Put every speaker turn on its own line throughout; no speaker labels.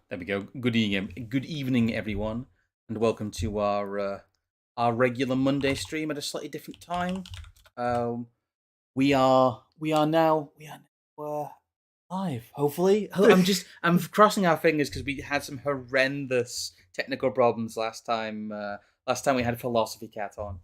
There we go. Good evening, everyone, and welcome to our regular Monday stream at a slightly different time. Um, we are now live. Hopefully, I'm crossing our fingers because we had some horrendous technical problems last time. Last time we had Philosophy Cat on,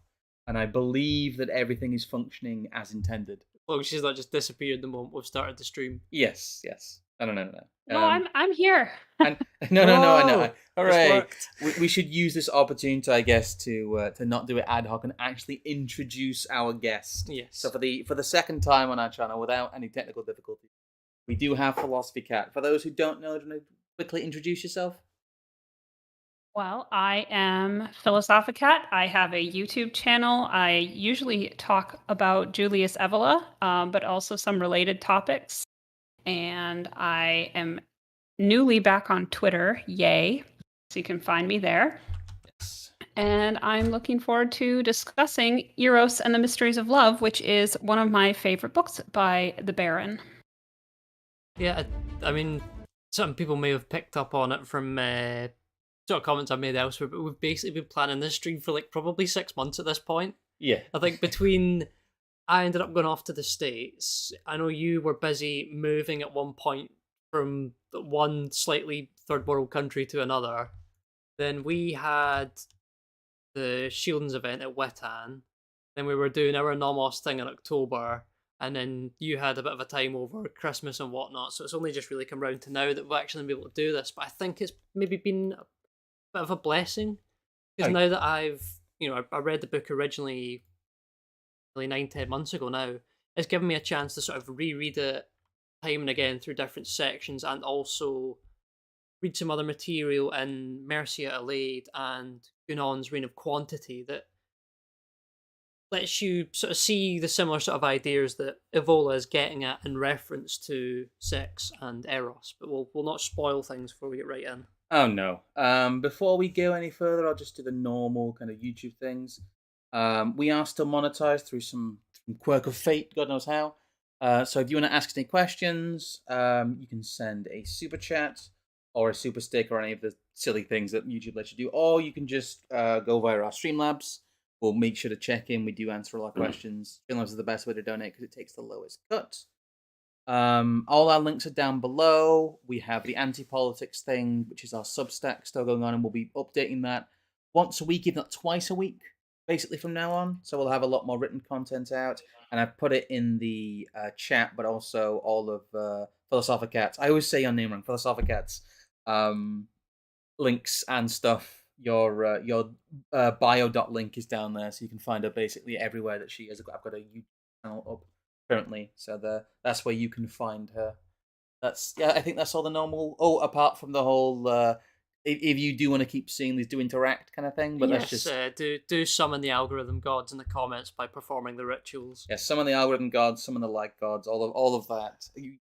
and I believe that everything is functioning as intended.
Well, she's not just disappeared the moment we've started the stream.
Yes, yes. I don't know. No.
No, I'm here.
And no, I know.
Whoa!
All
This
right,
worked.
we should use this opportunity, I guess, to not do it ad hoc and actually introduce our guest.
Yes.
So for the second time on our channel, without any technical difficulty, we do have Philosophy Cat. For those who don't know, do you want to quickly introduce yourself?
Well, I am Philosophicat. I have a YouTube channel. I usually talk about Julius Evola, but also some related topics. And I am newly back on Twitter. Yay. So you can find me there.
Yes.
And I'm looking forward to discussing Eros and the Mysteries of Love, which is one of my favorite books by the Baron.
Yeah, I mean, some people may have picked up on it from sort of comments I've made elsewhere, but we've basically been planning this stream for like probably 6 months at this point.
Yeah.
I think between I ended up going off to the States. I know you were busy moving at one point from one slightly third world country to another. Then we had the Shieldens event at Witan. Then we were doing our Nomos thing in October. And then you had a bit of a time over Christmas and whatnot. So it's only just really come round to now that we're actually be able to do this. But I think it's maybe been a bit of a blessing. Because now that I read the book originally, really 9-10 months ago now, it's given me a chance to sort of reread it time and again through different sections and also read some other material in Mircea, Eliade and Guenon's Reign of Quantity that lets you sort of see the similar sort of ideas that Evola is getting at in reference to sex and Eros. But we'll not spoil things before we get right in.
Oh no. Before we go any further, I'll just do the normal kind of YouTube things. We are still monetized through some quirk of fate, God knows how. So if you want to ask any questions, you can send a super chat or a super stick or any of the silly things that YouTube lets you do, or you can just go via our Streamlabs. We'll make sure to check in. We do answer all our questions. Streamlabs is the best way to donate because it takes the lowest cut. All our links are down below. We have the anti-politics thing, which is our Substack, still going on, and we'll be updating that once a week, if not twice a week, basically from now on. So we'll have a lot more written content out, and I've put it in the chat, but also all of Philosophicats. I always say your name wrong, Philosophicats. Links and stuff. Your bio.link is down there, so you can find her basically everywhere that she is. I've got a YouTube channel up currently, so that's where you can find her. I think that's all the normal. Oh, apart from the whole if you do want to keep seeing these do interact kind of thing, but
yes,
that's just
do summon the algorithm gods in the comments by performing the rituals.
yeah, some of the algorithm gods, some of the like gods, all of that.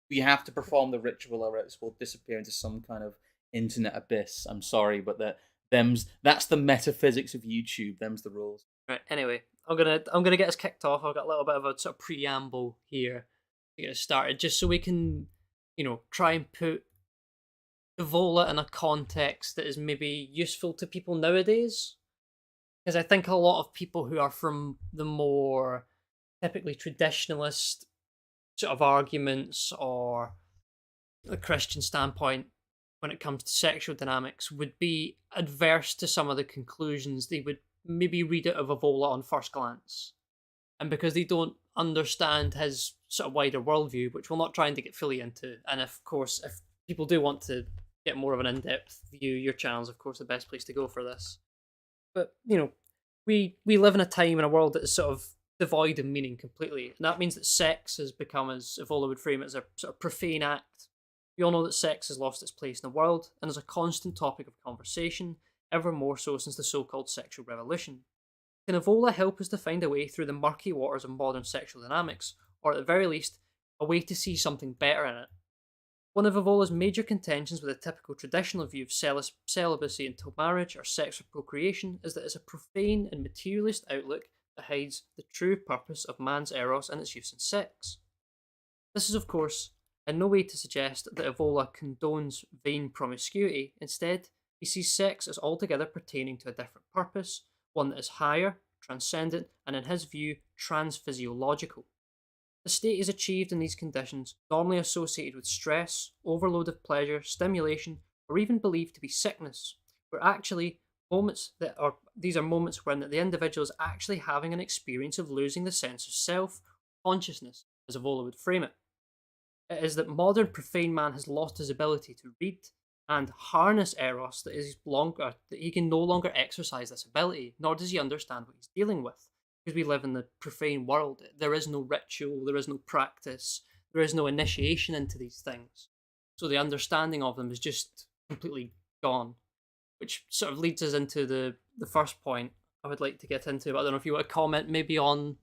You have to perform the ritual, or else will disappear into some kind of internet abyss. I'm sorry, but that's the metaphysics of YouTube. Them's the rules.
Right. Anyway, I'm gonna get us kicked off. I've got a little bit of a sort of preamble here to get us started, just so we can, try and put Evola in a context that is maybe useful to people nowadays. Because I think a lot of people who are from the more typically traditionalist sort of arguments or a Christian standpoint when it comes to sexual dynamics would be adverse to some of the conclusions they would maybe read out of Evola on first glance. And because they don't understand his sort of wider worldview, which we're not trying to get fully into, and of course, if people do want to get more of an in-depth view, your channel's of course the best place to go for this. But, we live in a time in a world that is sort of devoid of meaning completely. And that means that sex has become, as Evola would frame it, as a sort of profane act. We all know that sex has lost its place in the world and is a constant topic of conversation, ever more so since the so-called sexual revolution. Can Evola help us to find a way through the murky waters of modern sexual dynamics, or at the very least, a way to see something better in it? One of Evola's major contentions with a typical traditional view of celibacy until marriage or sex for procreation is that it's a profane and materialist outlook that hides the true purpose of man's eros and its use in sex. This is, of course, in no way to suggest that Evola condones vain promiscuity. Instead, he sees sex as altogether pertaining to a different purpose, one that is higher, transcendent, and in his view, transphysiological. The state is achieved in these conditions, normally associated with stress, overload of pleasure, stimulation, or even believed to be sickness, where actually these are moments when the individual is actually having an experience of losing the sense of self, consciousness, as Evola would frame it. It is that modern profane man has lost his ability to read and harness Eros that he can no longer exercise this ability, nor does he understand what he's dealing with. Because we live in the profane world, there is no ritual, there is no practice, there is no initiation into these things. So the understanding of them is just completely gone. Which sort of leads us into the first point I would like to get into. But I don't know if you want to comment maybe on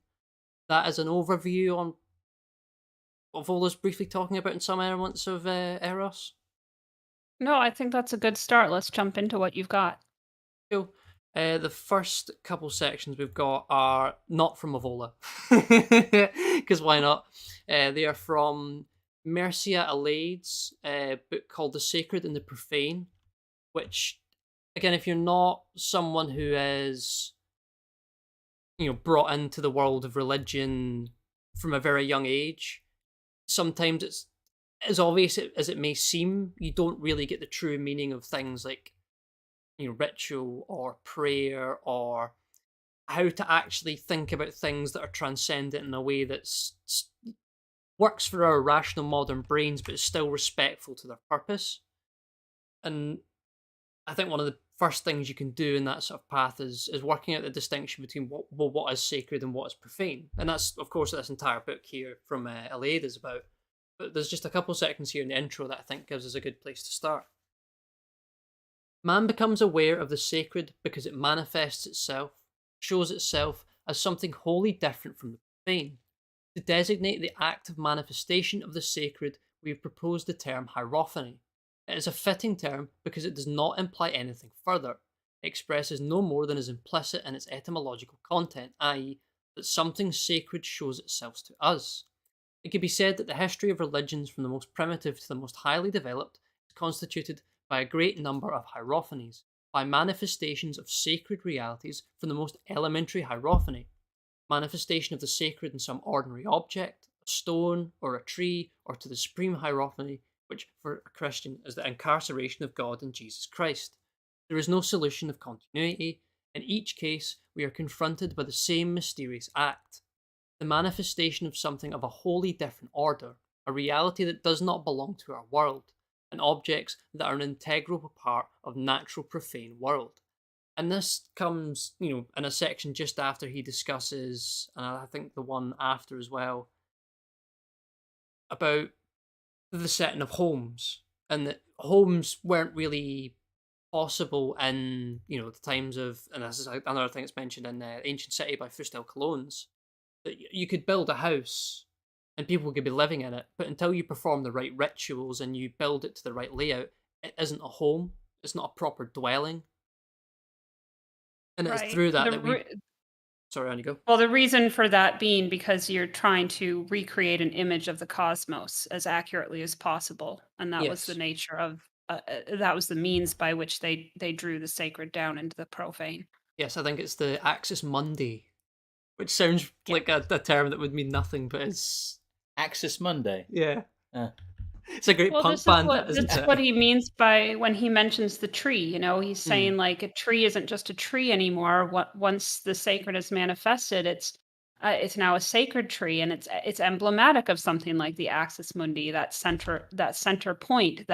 that as an overview on what Vola's briefly talking about in some elements of Eros.
No, I think that's a good start. Let's jump into what you've got.
Cool. The first couple sections we've got are not from Evola, because why not? They are from Mircea Eliade's book called The Sacred and the Profane, which, again, if you're not someone who is, brought into the world of religion from a very young age, sometimes it's as obvious as it may seem, you don't really get the true meaning of things like, ritual or prayer, or how to actually think about things that are transcendent in a way that works for our rational modern brains, but is still respectful to their purpose. And I think one of the first things you can do in that sort of path is working out the distinction between what is sacred and what is profane. And that's, of course, what this entire book here from Eliade is about. But there's just a couple seconds here in the intro that I think gives us a good place to start. Man becomes aware of the sacred because it manifests itself, shows itself as something wholly different from the profane. To designate the active manifestation of the sacred, we have proposed the term hierophany. It is a fitting term because it does not imply anything further. It expresses no more than is implicit in its etymological content, i.e., that something sacred shows itself to us. It could be said that the history of religions from the most primitive to the most highly developed is constituted by a great number of hierophanies, by manifestations of sacred realities from the most elementary hierophany, manifestation of the sacred in some ordinary object, a stone or a tree, or to the supreme hierophany, which for a Christian is the incarceration of God in Jesus Christ. There is no solution of continuity. In each case, we are confronted by the same mysterious act, the manifestation of something of a wholly different order, a reality that does not belong to our world, and objects that are an integral part of natural profane world. And this comes, in a section just after he discusses, and I think the one after as well, about the setting of homes, and that homes weren't really possible in, the times of, and this is another thing that's mentioned in Ancient City by Fustel Colognes, that you could build a house and people could be living in it, but until you perform the right rituals and you build it to the right layout, it isn't a home. It's not a proper dwelling. And it's through that we... Sorry, on you go.
Well, the reason for that being because you're trying to recreate an image of the cosmos as accurately as possible, and that was the nature of that was the means by which they drew the sacred down into the profane.
Yes, I think it's the Axis Mundi, which sounds like a term that would mean nothing, but it's
Axis Monday.
Yeah. It's a great punk band, isn't it?
That's what he means by when he mentions the tree. He's saying like a tree isn't just a tree anymore. Once the sacred is manifested, it's now a sacred tree, and it's emblematic of something like the Axis Mundi, that center point,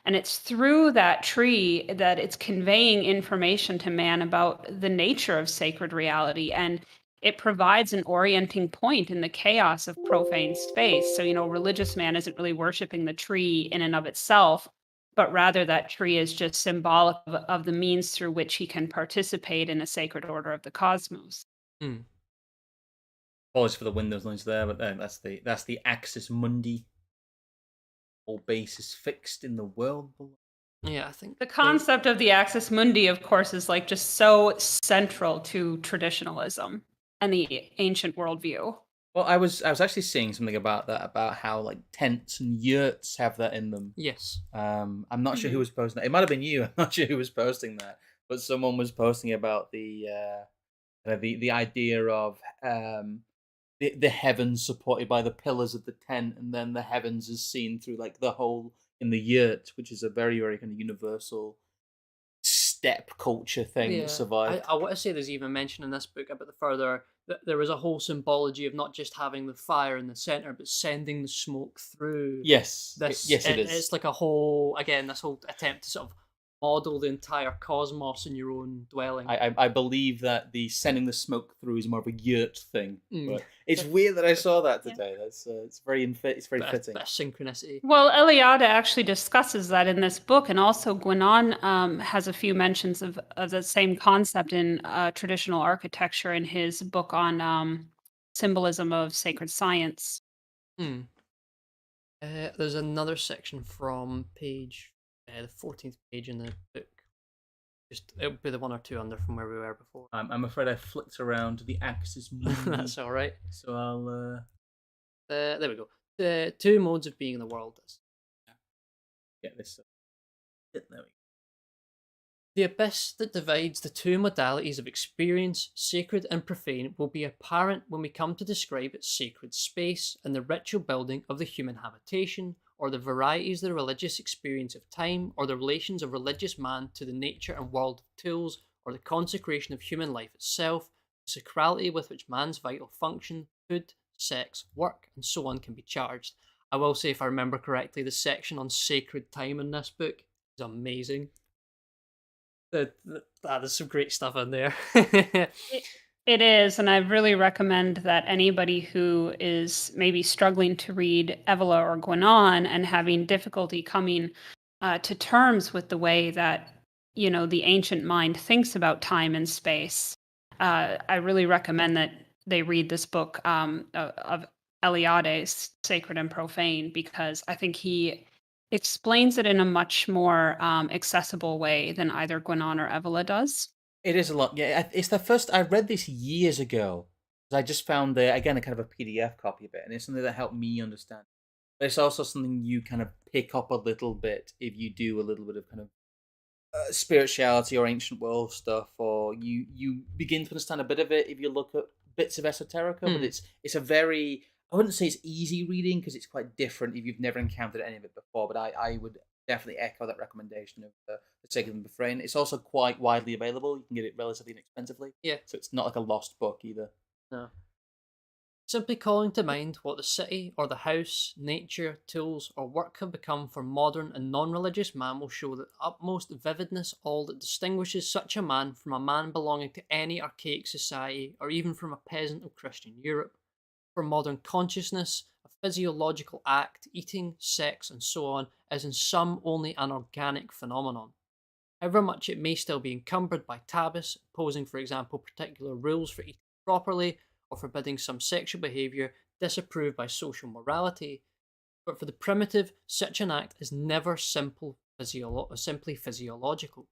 and it's through that tree that it's conveying information to man about the nature of sacred reality, and it provides an orienting point in the chaos of profane space. So, religious man isn't really worshiping the tree in and of itself, but rather that tree is just symbolic of the means through which he can participate in a sacred order of the cosmos.
Apologies for the Windows noise there, but that's the Axis Mundi. All bases fixed in the world below.
Yeah, I think
the concept of the Axis Mundi, of course, is like just so central to traditionalism and the ancient worldview.
Well, I was actually seeing something about that, about how like tents and yurts have that in them.
Yes.
I'm not sure who
Mhm.
was posting that. It might have been you. I'm not sure who was posting that, but someone was posting about the idea of the heavens supported by the pillars of the tent, and then the heavens is seen through like the hole in the yurt, which is a very very kind of universal step culture thing that
Yeah,
survived.
I want to say there's even mention in this book about the further that there was a whole symbology of not just having the fire in the center, but sending the smoke through
Yes,
this.
yes, it is.
It's like a whole again this whole attempt to sort of model the entire cosmos in your own dwelling.
I believe that the sending the smoke through is more of a yurt thing,
Mm.
but it's weird that I saw that
Yeah.
today. That's it's very it's very fitting.
Bit of synchronicity.
Well, Eliade actually discusses that in this book, and also Guenon has a few mentions of the same concept in traditional architecture in his book on symbolism of sacred science.
Hmm. There's another section from page the 14th page in the book. Just it'll be the one or two under from where we were before.
I'm afraid I flicked around the axis mundi,
That's all right.
so I'll
There we go. The two modes of being in the world.
get this. There we go.
The abyss that divides the two modalities of experience, sacred and profane, will be apparent when we come to describe its sacred space and the ritual building of the human habitation, or the varieties of the religious experience of time, or the relations of religious man to the nature and world of tools, or the consecration of human life itself, the sacrality with which man's vital function, food, sex, work, and so on can be charged. I will say, if I remember correctly, the section on sacred time in this book is amazing. There's some great stuff in there.
It is, and I really recommend that anybody who is maybe struggling to read Evola or Guenon and having difficulty coming to terms with the way that the ancient mind thinks about time and space, I really recommend that they read this book of Eliade's Sacred and Profane, because I think he explains it in a much more accessible way than either Guenon or Evola does.
It is a lot. Yeah, it's the first I read this years ago. I just found again a kind of a PDF copy of it, and it's something that helped me understand. But it's also something you kind of pick up a little bit if you do a little bit of kind of spirituality or ancient world stuff, or you begin to understand a bit of it if you look at bits of esoterica. But it's a very, I wouldn't say it's easy reading because it's quite different if you've never encountered any of it before. But I would definitely echo that recommendation of the Sacred and Profane. It's also quite widely available. You can get it relatively inexpensively.
Yeah.
So it's not like a lost book either.
No. Simply calling to mind what the city or the house, nature, tools, or work have become for modern and non-religious man will show the utmost vividness all that distinguishes such a man from a man belonging to any archaic society, or even from a peasant of Christian Europe. For modern consciousness, a physiological act, eating, sex, and so on, is in sum only an organic phenomenon. However much it may still be encumbered by tabus, imposing, for example, particular rules for eating properly, or forbidding some sexual behaviour disapproved by social morality, but for the primitive, such an act is never simply physiological.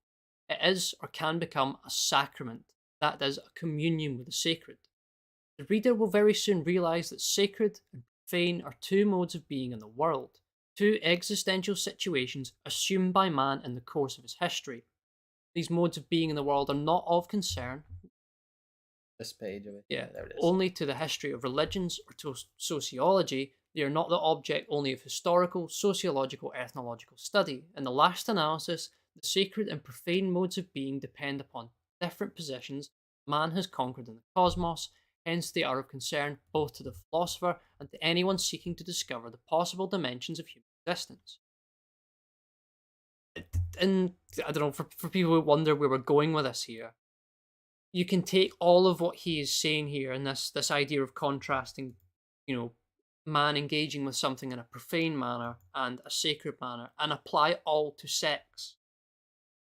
It is or can become a sacrament, that is, a communion with the sacred. The reader will very soon realise that sacred and profane are two modes of being in the world, two existential situations assumed by man in the course of his history. These modes of being in the world are not of concern,
This page of it.
yeah,
There it is.
only to the history of religions or to sociology. They are not the object only of historical, sociological, ethnological study. In the last analysis, the sacred and profane modes of being depend upon different positions man has conquered in the cosmos, hence they are of concern both to the philosopher and to anyone seeking to discover the possible dimensions of human existence. And I don't know, for people who wonder where we're going with this here, you can take all of what he is saying here and this idea of contrasting, man engaging with something in a profane manner and a sacred manner, and apply all to sex.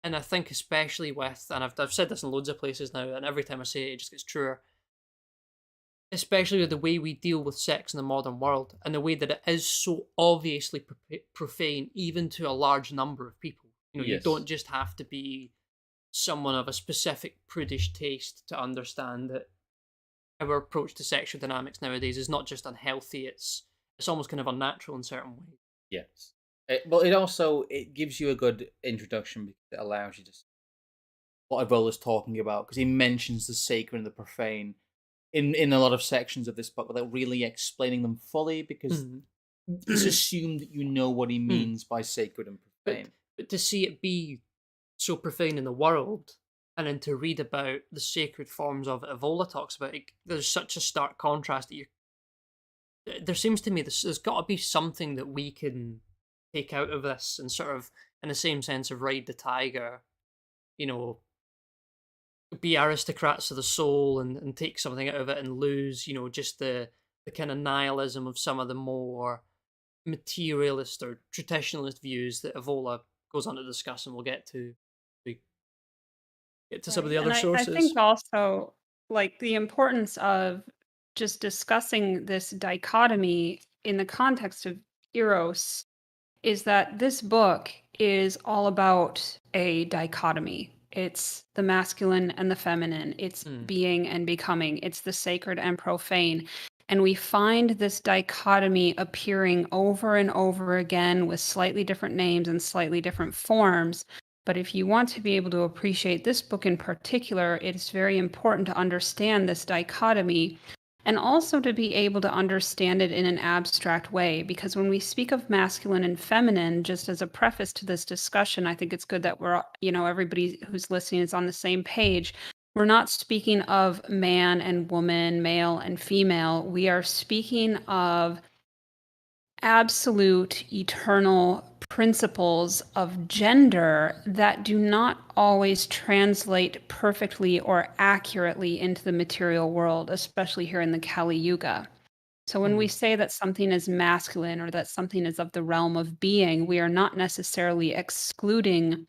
And I think especially with, and I've said this in loads of places now, and every time I say it, it just gets truer, especially with the way we deal with sex in the modern world, and the way that it is so obviously profane, even to a large number of people. You
Yes.
don't just have to be someone of a specific prudish taste to understand that our approach to sexual dynamics nowadays is not just unhealthy, it's almost kind of unnatural in certain ways.
Yes. It gives you a good introduction because it allows you to see what Evola's talking about, because he mentions the sacred and the profane in a lot of sections of this book without really explaining them fully, because it's assumed that you know what he means by sacred and profane.
But to see it be so profane in the world, and then to read about the sacred forms of it Evola talks about, there's such a stark contrast that there seems to me there's got to be something that we can take out of this and sort of, in the same sense of ride the tiger, you know, be aristocrats of the soul and take something out of it and lose, you know, just the kind of nihilism of some of the more materialist or traditionalist views that Evola goes on to discuss, and we'll get to some of the other sources.
I think also, like, the importance of just discussing this dichotomy in the context of Eros is that this book is all about a dichotomy. It's the masculine and the feminine. It's being and becoming. It's the sacred and profane. And we find this dichotomy appearing over and over again with slightly different names and slightly different forms. But if you want to be able to appreciate this book in particular, it's very important to understand this dichotomy, and also to be able to understand it in an abstract way. Because when we speak of masculine and feminine, just as a preface to this discussion, I think it's good that we're, everybody who's listening is on the same page. We're not speaking of man and woman, male and female. We are speaking of absolute, eternal principles of gender that do not always translate perfectly or accurately into the material world, especially here in the Kali Yuga. So when we say that something is masculine or that something is of the realm of being, we are not necessarily excluding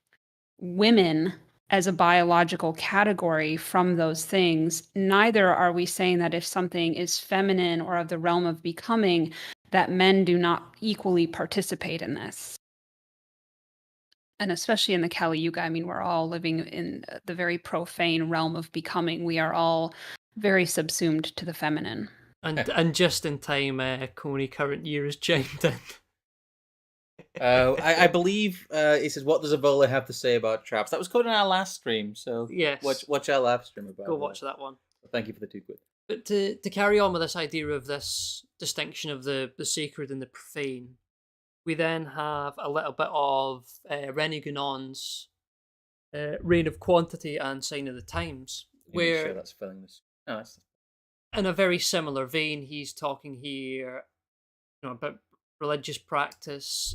women as a biological category from those things. Neither are we saying that if something is feminine or of the realm of becoming, that men do not equally participate in this. And especially in the Kali Yuga, I mean, we're all living in the very profane realm of becoming. We are all very subsumed to the feminine.
And just in time, Coney Current Year has chimed in.
I believe he says, "What does Evola have to say about traps?" That was covered in our last stream, so
yes,
watch our last stream about.
Go watch that one.
Thank you for the 2 quid.
But to carry on with this idea of this distinction of the sacred and the profane, we then have a little bit of Rene Guenon's Reign of Quantity and Sign of the Times, where
sure that's filling this. Oh, that's...
in a very similar vein, he's talking here, about religious practice.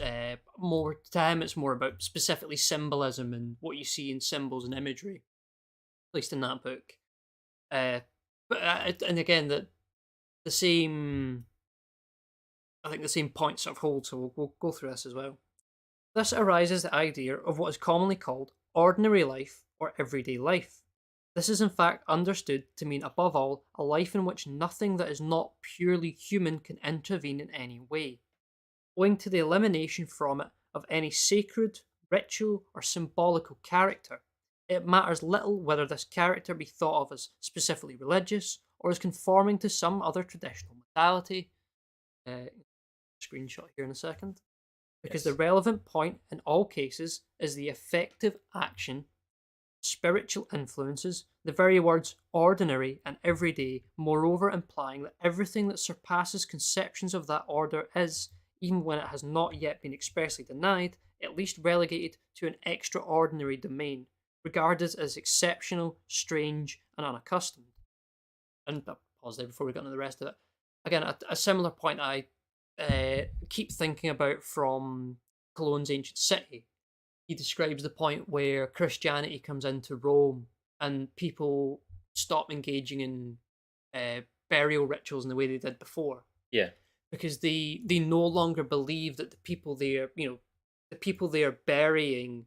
More to him, it's more about specifically symbolism and what you see in symbols and imagery, at least in that book. And again, the same. I think the same point sort of holds, so we'll go through this as well. Thus arises the idea of what is commonly called ordinary life or everyday life. This is in fact understood to mean, above all, a life in which nothing that is not purely human can intervene in any way, owing to the elimination from it of any sacred, ritual, or symbolical character. It matters little whether this character be thought of as specifically religious or as conforming to some other traditional modality. Screenshot here in a second. Because the relevant point in all cases is the effective action, spiritual influences, the very words ordinary and everyday, moreover implying that everything that surpasses conceptions of that order is, even when it has not yet been expressly denied, at least relegated to an extraordinary domain, regarded as exceptional, strange, and unaccustomed. And I'll pause there before we get into the rest of it. Again, a similar point I keep thinking about from Cologne's Ancient City. He describes the point where Christianity comes into Rome and people stop engaging in burial rituals in the way they did before.
Yeah.
Because they no longer believe that the people they are burying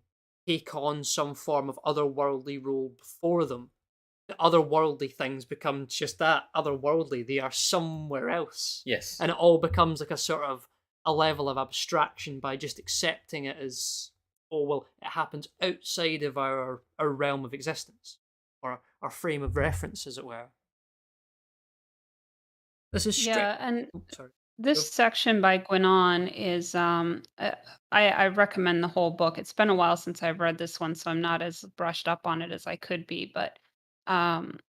take on some form of otherworldly role before them. The otherworldly things become just that, otherworldly. They are somewhere else.
Yes.
And it all becomes like a sort of a level of abstraction by just accepting it as, oh, well, it happens outside of our realm of existence, or our frame of reference, as it were. This is strict.
Yeah, and
Oh, sorry. Go.
this section by Guenon is I recommend the whole book. It's been a while since I've read this one, so I'm not as brushed up on it as I could be, but um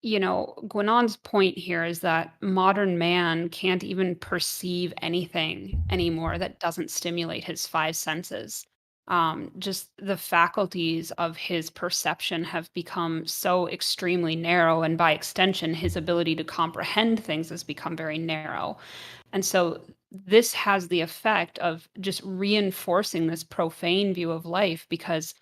Guenon's point here is that modern man can't even perceive anything anymore that doesn't stimulate his five senses. Just the faculties of his perception have become so extremely narrow, and by extension, his ability to comprehend things has become very narrow. And so this has the effect of just reinforcing this profane view of life because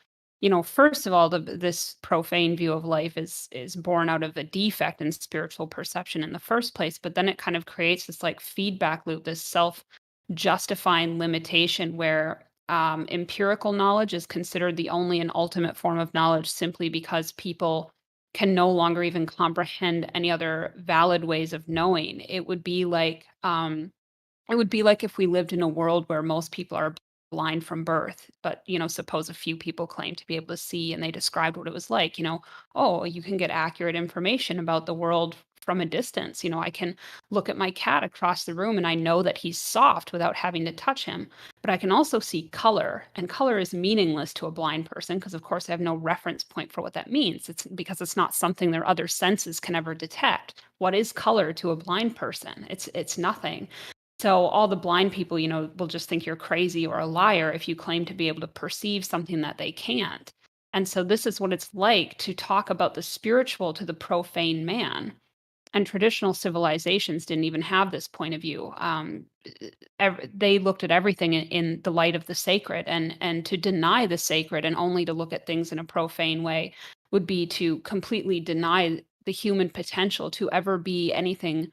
first of all, this profane view of life is born out of a defect in spiritual perception in the first place, but then it kind of creates this like feedback loop, this self-justifying limitation where empirical knowledge is considered the only and ultimate form of knowledge simply because people can no longer even comprehend any other valid ways of knowing. It would be like if we lived in a world where most people are blind from birth, but suppose a few people claim to be able to see and they described what it was like, oh, you can get accurate information about the world from a distance. I can look at my cat across the room and I know that he's soft without having to touch him. But I can also see color, and color is meaningless to a blind person because of course I have no reference point for what that means. It's because it's not something their other senses can ever detect. What is color to a blind person? It's nothing. So all the blind people, will just think you're crazy or a liar if you claim to be able to perceive something that they can't. And so this is what it's like to talk about the spiritual to the profane man. And traditional civilizations didn't even have this point of view. They looked at everything in the light of the sacred, and to deny the sacred and only to look at things in a profane way would be to completely deny the human potential to ever be anything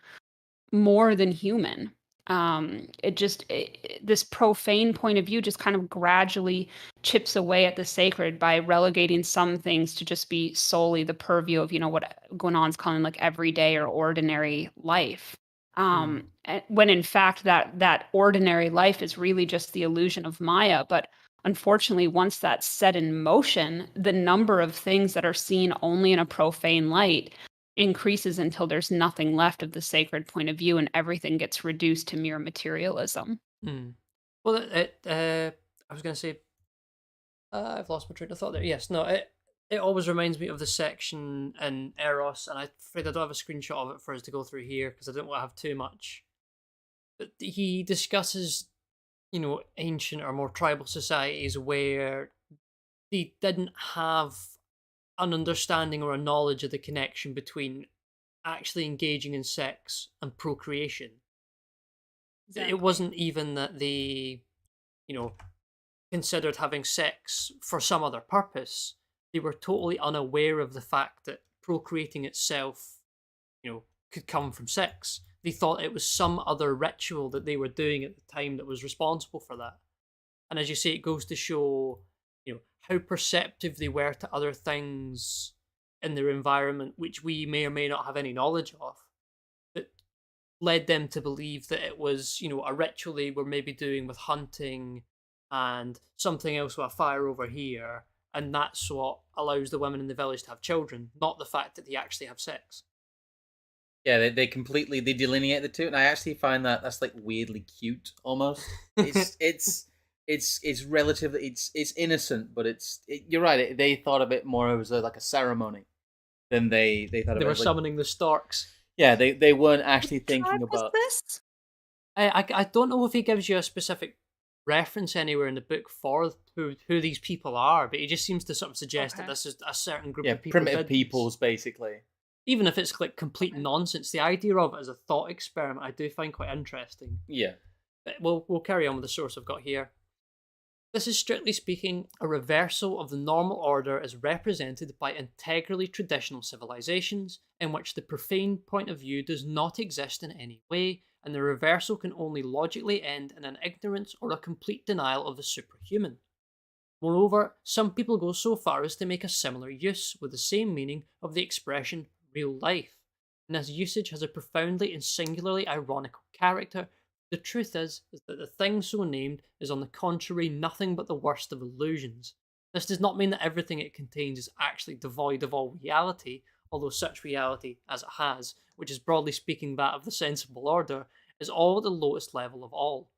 more than human. This profane point of view just kind of gradually chips away at the sacred by relegating some things to just be solely the purview of what Guenon's calling like everyday or ordinary life. When in fact that ordinary life is really just the illusion of Maya. But unfortunately, once that's set in motion, the number of things that are seen only in a profane light increases until there's nothing left of the sacred point of view and everything gets reduced to mere materialism.
Well, I was going to say, I've lost my train of thought there. Yes, no, it always reminds me of the section in Eros, and I'm afraid I don't have a screenshot of it for us to go through here because I don't want to have too much. But he discusses, ancient or more tribal societies where they didn't have an understanding or a knowledge of the connection between actually engaging in sex and procreation. Exactly. It wasn't even that they, considered having sex for some other purpose. They were totally unaware of the fact that procreating itself, could come from sex. They thought it was some other ritual that they were doing at the time that was responsible for that. And as you say, it goes to show, how perceptive they were to other things in their environment, which we may or may not have any knowledge of, that led them to believe that it was, a ritual they were maybe doing with hunting and something else with a fire over here, and that's what allows the women in the village to have children, not the fact that they actually have sex.
Yeah, they completely delineate the two, and I actually find that's like weirdly cute almost. It's relatively it's innocent, but you're right. They thought of it more as like a ceremony than they thought of it.
They were
as
summoning the storks.
Yeah, they weren't actually thinking about
this.
I don't know if he gives you a specific reference anywhere in the book for who these people are, but he just seems to sort of suggest that this is a certain group of people.
Primitive peoples, basically.
Even if it's like complete nonsense, the idea of it as a thought experiment I do find quite interesting.
Yeah.
But we'll carry on with the source I've got here. This is strictly speaking a reversal of the normal order as represented by integrally traditional civilizations, in which the profane point of view does not exist in any way, and the reversal can only logically end in an ignorance or a complete denial of the superhuman. Moreover, some people go so far as to make a similar use with the same meaning of the expression real life, and this usage has a profoundly and singularly ironical character. The truth is that the thing so named is on the contrary nothing but the worst of illusions. This does not mean that everything it contains is actually devoid of all reality, although such reality as it has, which is broadly speaking that of the sensible order, is all at the lowest level of all.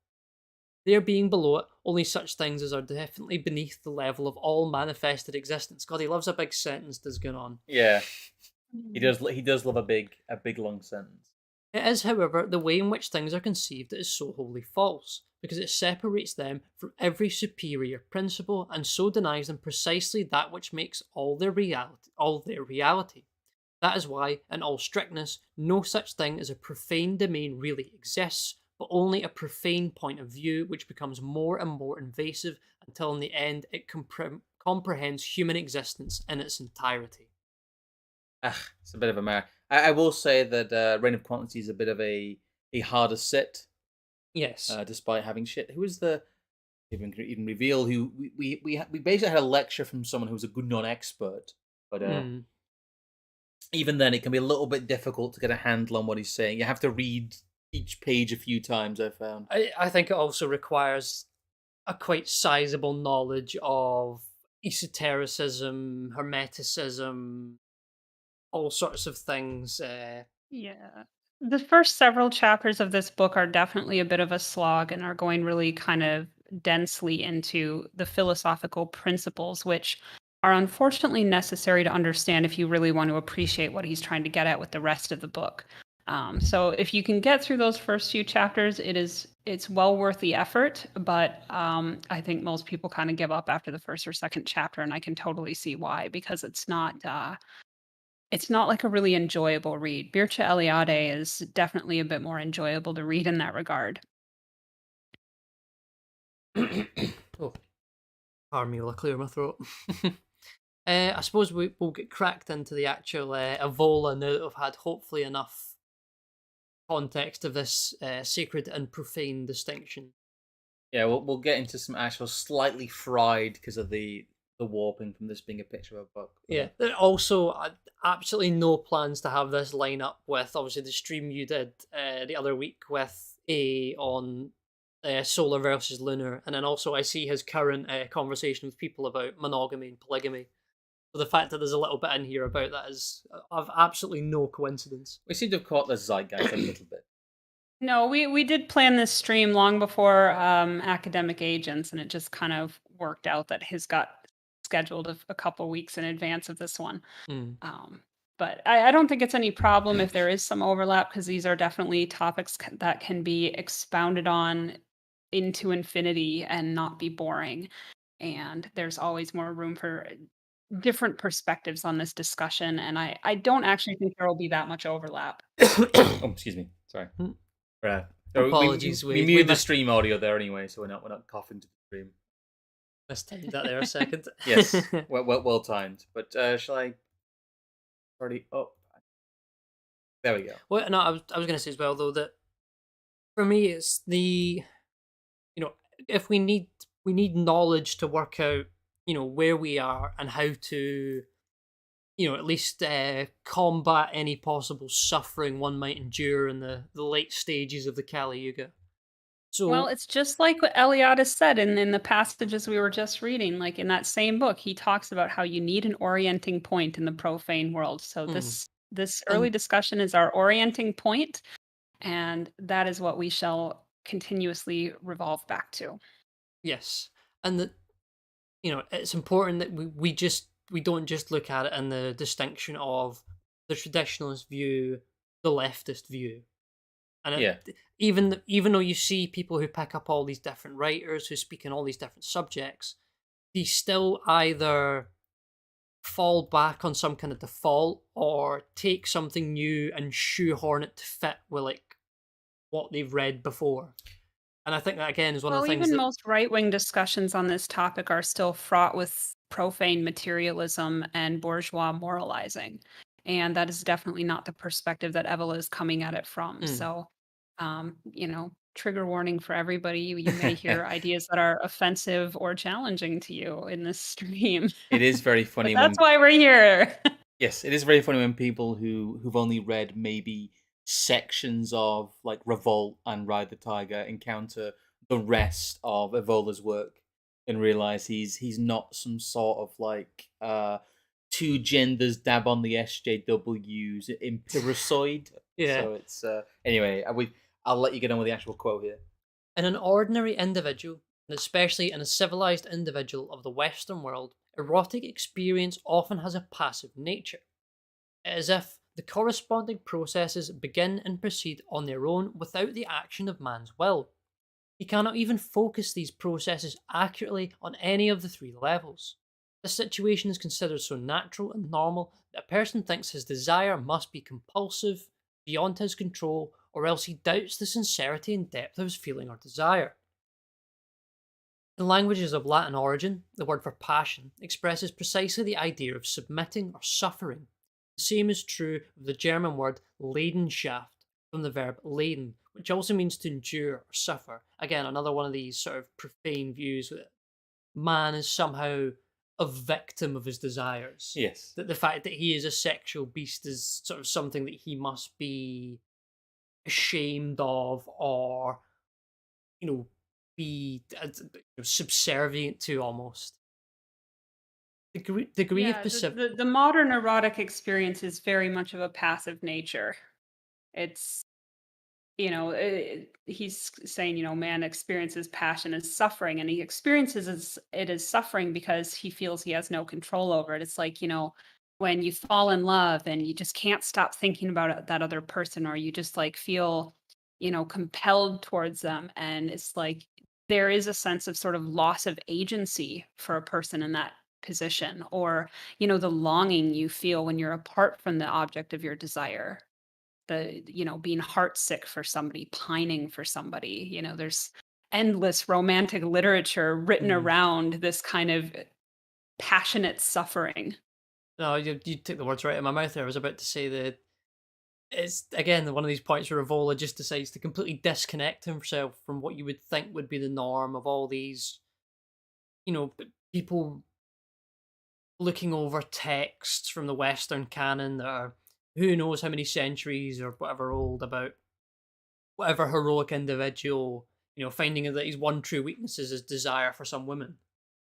There being below it only such things as are definitely beneath the level of all manifested existence. God, he loves a big sentence, does Guenon.
Yeah, he does. He does love a big long sentence.
It is, however, the way in which things are conceived that is so wholly false, because it separates them from every superior principle, and so denies them precisely that which makes all their reality. That is why, in all strictness, no such thing as a profane domain really exists, but only a profane point of view, which becomes more and more invasive until in the end it comprehends human existence in its entirety.
It's a bit of a mare. I will say that Reign of Quantity is a bit of a harder sit,
Yes.
despite having shit. Who was the even reveal? Who we basically had a lecture from someone who was a Guenon expert, but even then, it can be a little bit difficult to get a handle on what he's saying. You have to read each page a few times, I've found.
I think it also requires a quite sizable knowledge of esotericism, hermeticism, all sorts of things.
Yeah. The first several chapters of this book are definitely a bit of a slog and are going really kind of densely into the philosophical principles, which are unfortunately necessary to understand if you really want to appreciate what he's trying to get at with the rest of the book. So if you can get through those first few chapters, it's well worth the effort. But I think most people kind of give up after the first or second chapter, and I can totally see why, because it's not like a really enjoyable read. Mircea Eliade is definitely a bit more enjoyable to read in that regard.
Oh, pardon me, I'll clear my throat. I suppose we'll get cracked into the actual Evola now that we've had hopefully enough context of this sacred and profane distinction.
Yeah, we'll get into some actual slightly fried because of the warping from this being a picture of a book.
Yeah. Also, absolutely no plans to have this line up with obviously the stream you did the other week with A on solar versus lunar, and then also I see his current conversation with people about monogamy and polygamy. So the fact that there's a little bit in here about that is of absolutely no coincidence.
We seem to have caught the zeitgeist a little bit.
No, we did plan this stream long before Academic Agents, and it just kind of worked out that his got scheduled a couple weeks in advance of this one. But I don't think it's any problem if there is some overlap, because these are definitely topics that can be expounded on into infinity and not be boring. And there's always more room for different perspectives on this discussion. And I don't actually think there will be that much overlap.
Oh, excuse me. Sorry.
Apologies.
We muted the stream audio there anyway, so we're not coughing to the stream.
Mistimed that there a second.
Yes, well timed. But shall I? Already up. There we go.
Well, no, I was going to say as well though that for me it's the, if we need knowledge to work out where we are and how to at least combat any possible suffering one might endure in the late stages of the Kali Yuga. So,
well, it's just like what Eliade said in the passages we were just reading. Like in that same book, he talks about how you need an orienting point in the profane world. So this early discussion is our orienting point, and that is what we shall continuously revolve back to.
Yes, and that it's important that we don't just look at it in the distinction of the traditionalist view, the leftist view. And even though you see people who pick up all these different writers who speak in all these different subjects, they still either fall back on some kind of default or take something new and shoehorn it to fit with like what they've read before. And I think that again is one of the things.
Even most right-wing discussions on this topic are still fraught with profane materialism and bourgeois moralizing. And that is definitely not the perspective that Evola is coming at it from. So, trigger warning for everybody. You may hear ideas that are offensive or challenging to you in this stream.
It is very funny.
That's why we're here.
Yes, it is very funny when people who've only read maybe sections of like Revolt and Ride the Tiger encounter the rest of Evola's work and realize he's not some sort of like two genders dab on the SJWs, empiricoid.
Yeah.
So it's anyway. I'll let you get on with the actual quote here.
In an ordinary individual, and especially in a civilized individual of the Western world, erotic experience often has a passive nature. It is as if the corresponding processes begin and proceed on their own without the action of man's will. He cannot even focus these processes accurately on any of the three levels. This situation is considered so natural and normal that a person thinks his desire must be compulsive, beyond his control, or else he doubts the sincerity and depth of his feeling or desire. In languages of Latin origin, the word for passion expresses precisely the idea of submitting or suffering. The same is true of the German word Leidenschaft, from the verb leiden, which also means to endure or suffer. Again, another one of these sort of profane views that man is somehow a victim of his desires.
Yes.
That the fact that he is a sexual beast is sort of something that he must be ashamed of, or be subservient to almost. Degree of
Yeah,
passive.
the modern erotic experience is very much of a passive nature. It's, he's saying, man experiences passion as suffering, and he experiences it as suffering because he feels he has no control over it. It's like, when you fall in love and you just can't stop thinking about that other person, or you just like feel, compelled towards them. And it's like there is a sense of sort of loss of agency for a person in that position, or, the longing you feel when you're apart from the object of your desire, the being heartsick for somebody, pining for somebody. There's endless romantic literature written around this kind of passionate suffering.
No, you took the words right in my mouth there. I was about to say that it's, again, one of these points where Evola just decides to completely disconnect himself from what you would think would be the norm of all these, people looking over texts from the Western canon that are who knows how many centuries or whatever old, about whatever heroic individual, finding that his one true weakness is his desire for some woman.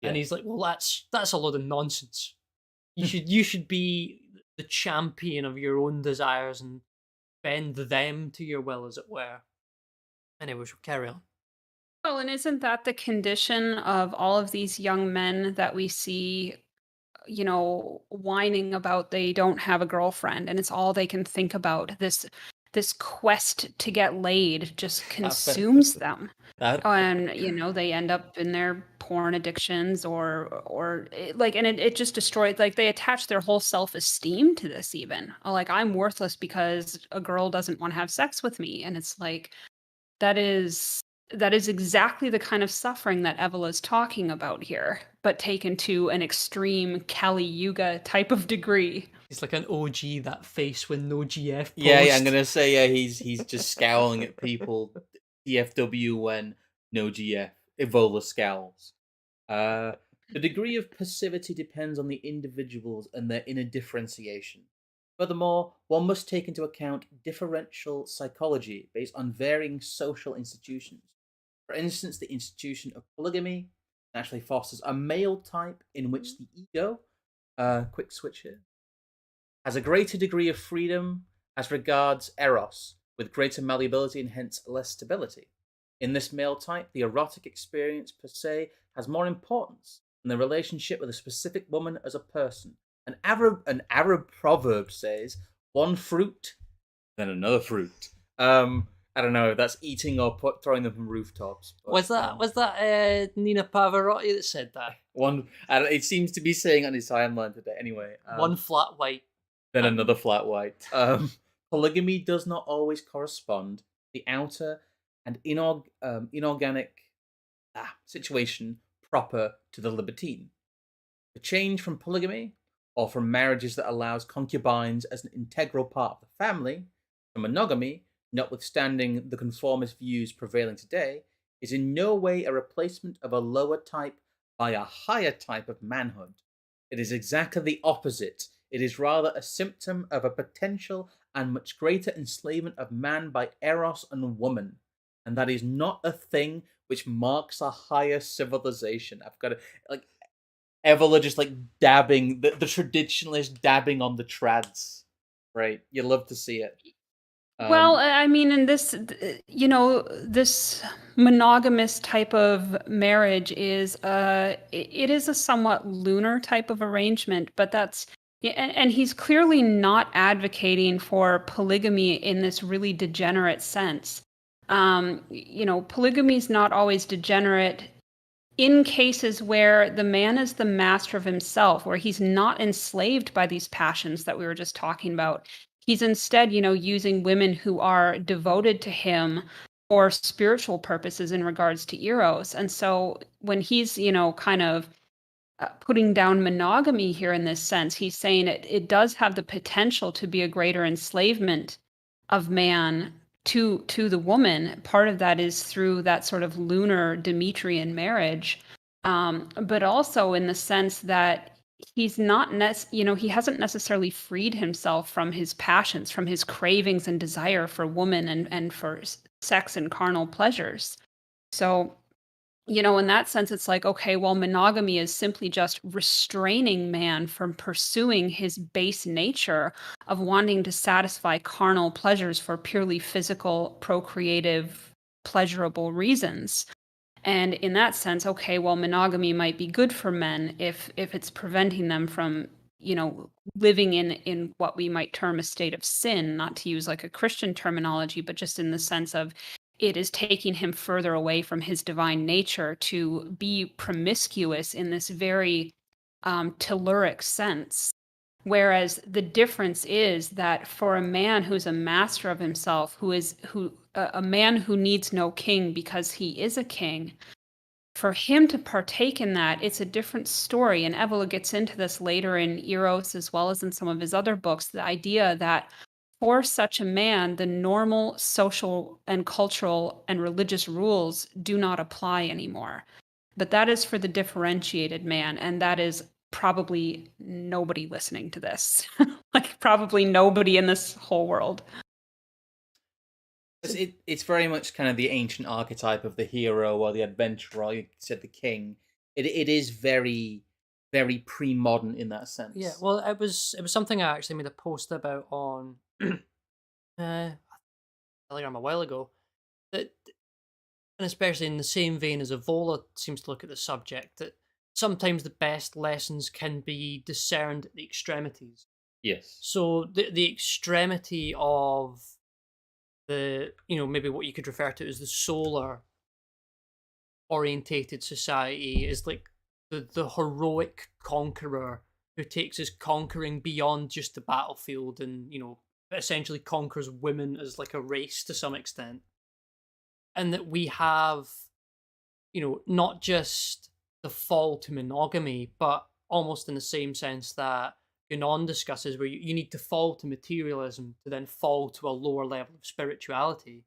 Yeah.
And he's like, well, that's a load of nonsense. You should be the champion of your own desires and bend them to your will, as it were. Anyway, we shall carry on.
Well, and isn't that the condition of all of these young men that we see, whining about they don't have a girlfriend, and it's all they can think about? This quest to get laid just consumes them. And they end up in their porn addictions, or it just destroys, like, they attach their whole self-esteem to this. Even like, I'm worthless because a girl doesn't want to have sex with me. And it's like, that is exactly the kind of suffering that Evola is talking about here, but taken to an extreme Kali Yuga type of degree.
He's like an OG, that face with no GF post.
Yeah, I'm gonna say, yeah, he's just scowling at people. DFW when no GF. Evola scowls. The degree of passivity depends on the individuals and their inner differentiation. Furthermore, one must take into account differential psychology based on varying social institutions. For instance, the institution of polygamy naturally fosters a male type in which the ego, quick switch here, has a greater degree of freedom as regards Eros, with greater malleability and hence less stability. In this male type, the erotic experience per se has more importance than the relationship with a specific woman as a person. An Arab proverb says, "One fruit, then another fruit." I don't know. That's eating or throwing them from rooftops. But,
was that Nina Pavarotti that said that?
It seems to be saying on his timeline today. Anyway,
one flat white,
then another flat white. Polygamy does not always correspond to the outer and inorganic situation proper to the libertine. The change from polygamy, or from marriages that allows concubines as an integral part of the family, to monogamy, notwithstanding the conformist views prevailing today, is in no way a replacement of a lower type by a higher type of manhood. It is exactly the opposite. It is rather a symptom of a potential and much greater enslavement of man by Eros and woman. And that is not a thing which marks a higher civilization. I've got to, like, Evola just like dabbing the traditionalist dabbing on the trads, right? You love to see it.
Well, I mean, in this, this monogamous type of marriage is it is a somewhat lunar type of arrangement, but and he's clearly not advocating for polygamy in this really degenerate sense. Polygamy is not always degenerate in cases where the man is the master of himself, where he's not enslaved by these passions that we were just talking about. He's instead, using women who are devoted to him for spiritual purposes in regards to Eros. And so when he's, kind of putting down monogamy here in this sense, he's saying it does have the potential to be a greater enslavement of man to the woman. Part of that is through that sort of lunar Demetrian marriage, but also in the sense that he's not he hasn't necessarily freed himself from his passions, from his cravings and desire for woman and for sex and carnal pleasures. So in that sense, it's like, okay, well, monogamy is simply just restraining man from pursuing his base nature of wanting to satisfy carnal pleasures for purely physical, procreative, pleasurable reasons. And in that sense, okay, well, monogamy might be good for men if it's preventing them from, living in what we might term a state of sin, not to use like a Christian terminology, but just in the sense of it is taking him further away from his divine nature to be promiscuous in this very telluric sense. Whereas the difference is that for a man who's a master of himself, a man who needs no king because he is a king, for him to partake in that, it's a different story. And Evola gets into this later in Eros as well as in some of his other books, the idea that for such a man, the normal social and cultural and religious rules do not apply anymore. But that is for the differentiated man, and that is probably nobody listening to this. Like probably nobody in this whole world.
It's very much kind of the ancient archetype of the hero or the adventurer, or you said the king. It is very, very pre-modern in that sense.
Yeah, well, it was something I actually made a post about on Telegram a while ago. That, and especially in the same vein as Evola seems to look at the subject, that sometimes the best lessons can be discerned at the extremities.
Yes.
So the extremity of the, maybe what you could refer to as the solar orientated society is like the heroic conqueror who takes his conquering beyond just the battlefield and, essentially conquers women as like a race to some extent. And that we have, not just the fall to monogamy, but almost in the same sense that Guenon discusses, where you need to fall to materialism to then fall to a lower level of spirituality.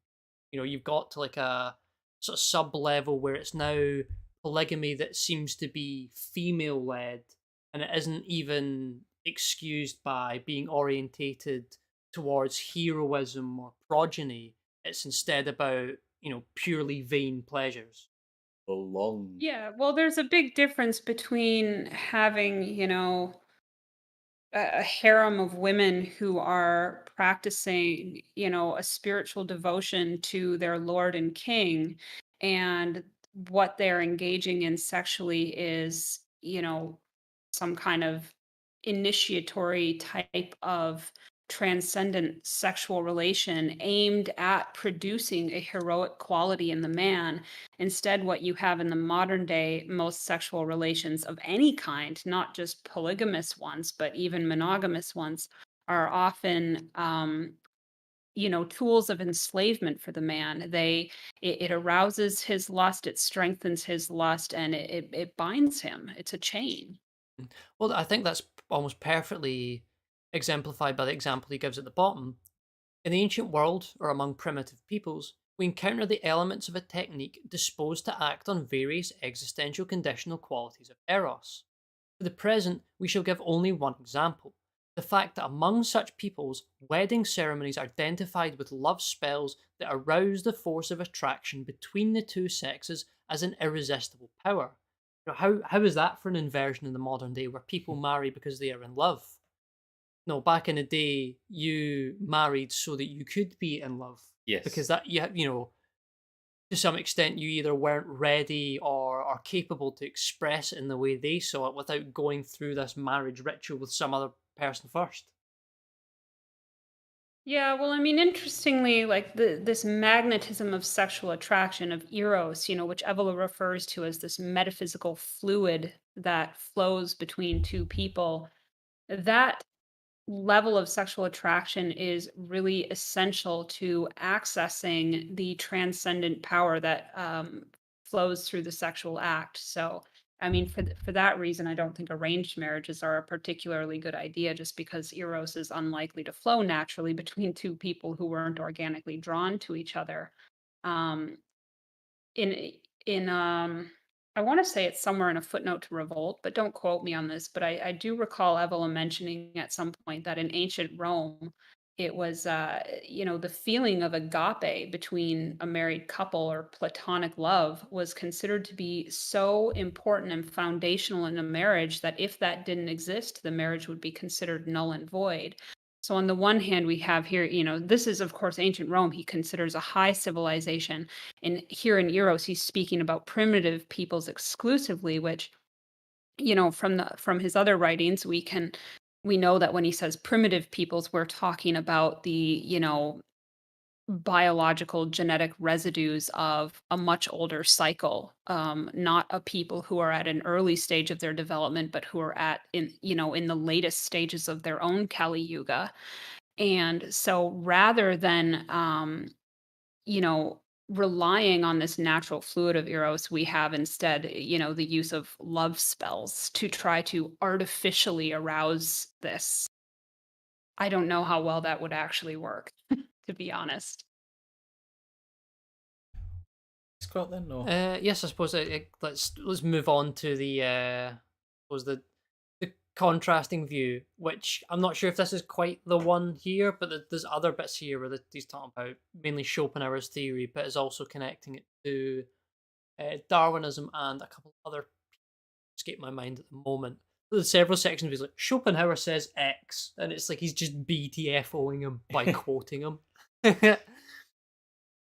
You've got to like a sort of sub level where it's now polygamy that seems to be female led, and it isn't even excused by being orientated towards heroism or progeny. It's instead about, purely vain pleasures.
Belong.
Yeah, well, there's a big difference between having, a harem of women who are practicing, a spiritual devotion to their Lord and King, and what they're engaging in sexually is, some kind of initiatory type of transcendent sexual relation aimed at producing a heroic quality in the man. Instead, what you have in the modern day, most sexual relations of any kind, not just polygamous ones, but even monogamous ones, are often tools of enslavement for the man. It arouses his lust, it strengthens his lust, and it binds him. It's a chain.
Well, I think that's almost perfectly exemplified by the example he gives at the bottom. In the ancient world, or among primitive peoples, we encounter the elements of a technique disposed to act on various existential conditional qualities of Eros. For the present, we shall give only one example: the fact that among such peoples, wedding ceremonies are identified with love spells that arouse the force of attraction between the two sexes as an irresistible power. how is that for an inversion in the modern day where people marry because they are in love? No, back in the day, you married so that you could be in love.
Yes.
Because that to some extent you either weren't ready or are capable to express it in the way they saw it without going through this marriage ritual with some other person first.
Yeah, well, I mean, interestingly, like this magnetism of sexual attraction of eros, which Evola refers to as this metaphysical fluid that flows between two people, that level of sexual attraction is really essential to accessing the transcendent power that flows through the sexual act. So, I mean, for that reason, I don't think arranged marriages are a particularly good idea, just because eros is unlikely to flow naturally between two people who weren't organically drawn to each other. Um, in I want to say it's somewhere in a footnote to Revolt, but don't quote me on this. But I do recall Evelyn mentioning at some point that in ancient Rome, it was the feeling of agape between a married couple or platonic love was considered to be so important and foundational in a marriage that if that didn't exist, the marriage would be considered null and void. So on the one hand, we have here, this is of course ancient Rome. He considers a high civilization, and here in Eros, he's speaking about primitive peoples exclusively, which, from his other writings, we know that when he says primitive peoples, we're talking about the, biological genetic residues of a much older cycle, not a people who are at an early stage of their development, but who are in the latest stages of their own Kali Yuga. And so rather than you know, relying on this natural fluid of Eros, we have instead, the use of love spells to try to artificially arouse this. I don't know how well that would actually work, to be honest.
Scott then, or
Yes, I suppose let's move on to the suppose the contrasting view, which I'm not sure if this is quite the one here, but there's other bits here where he's talking about mainly Schopenhauer's theory, but is also connecting it to Darwinism and a couple other escape my mind at the moment. There's several sections where he's like Schopenhauer says X, and it's like he's just BTFOing him by quoting him. It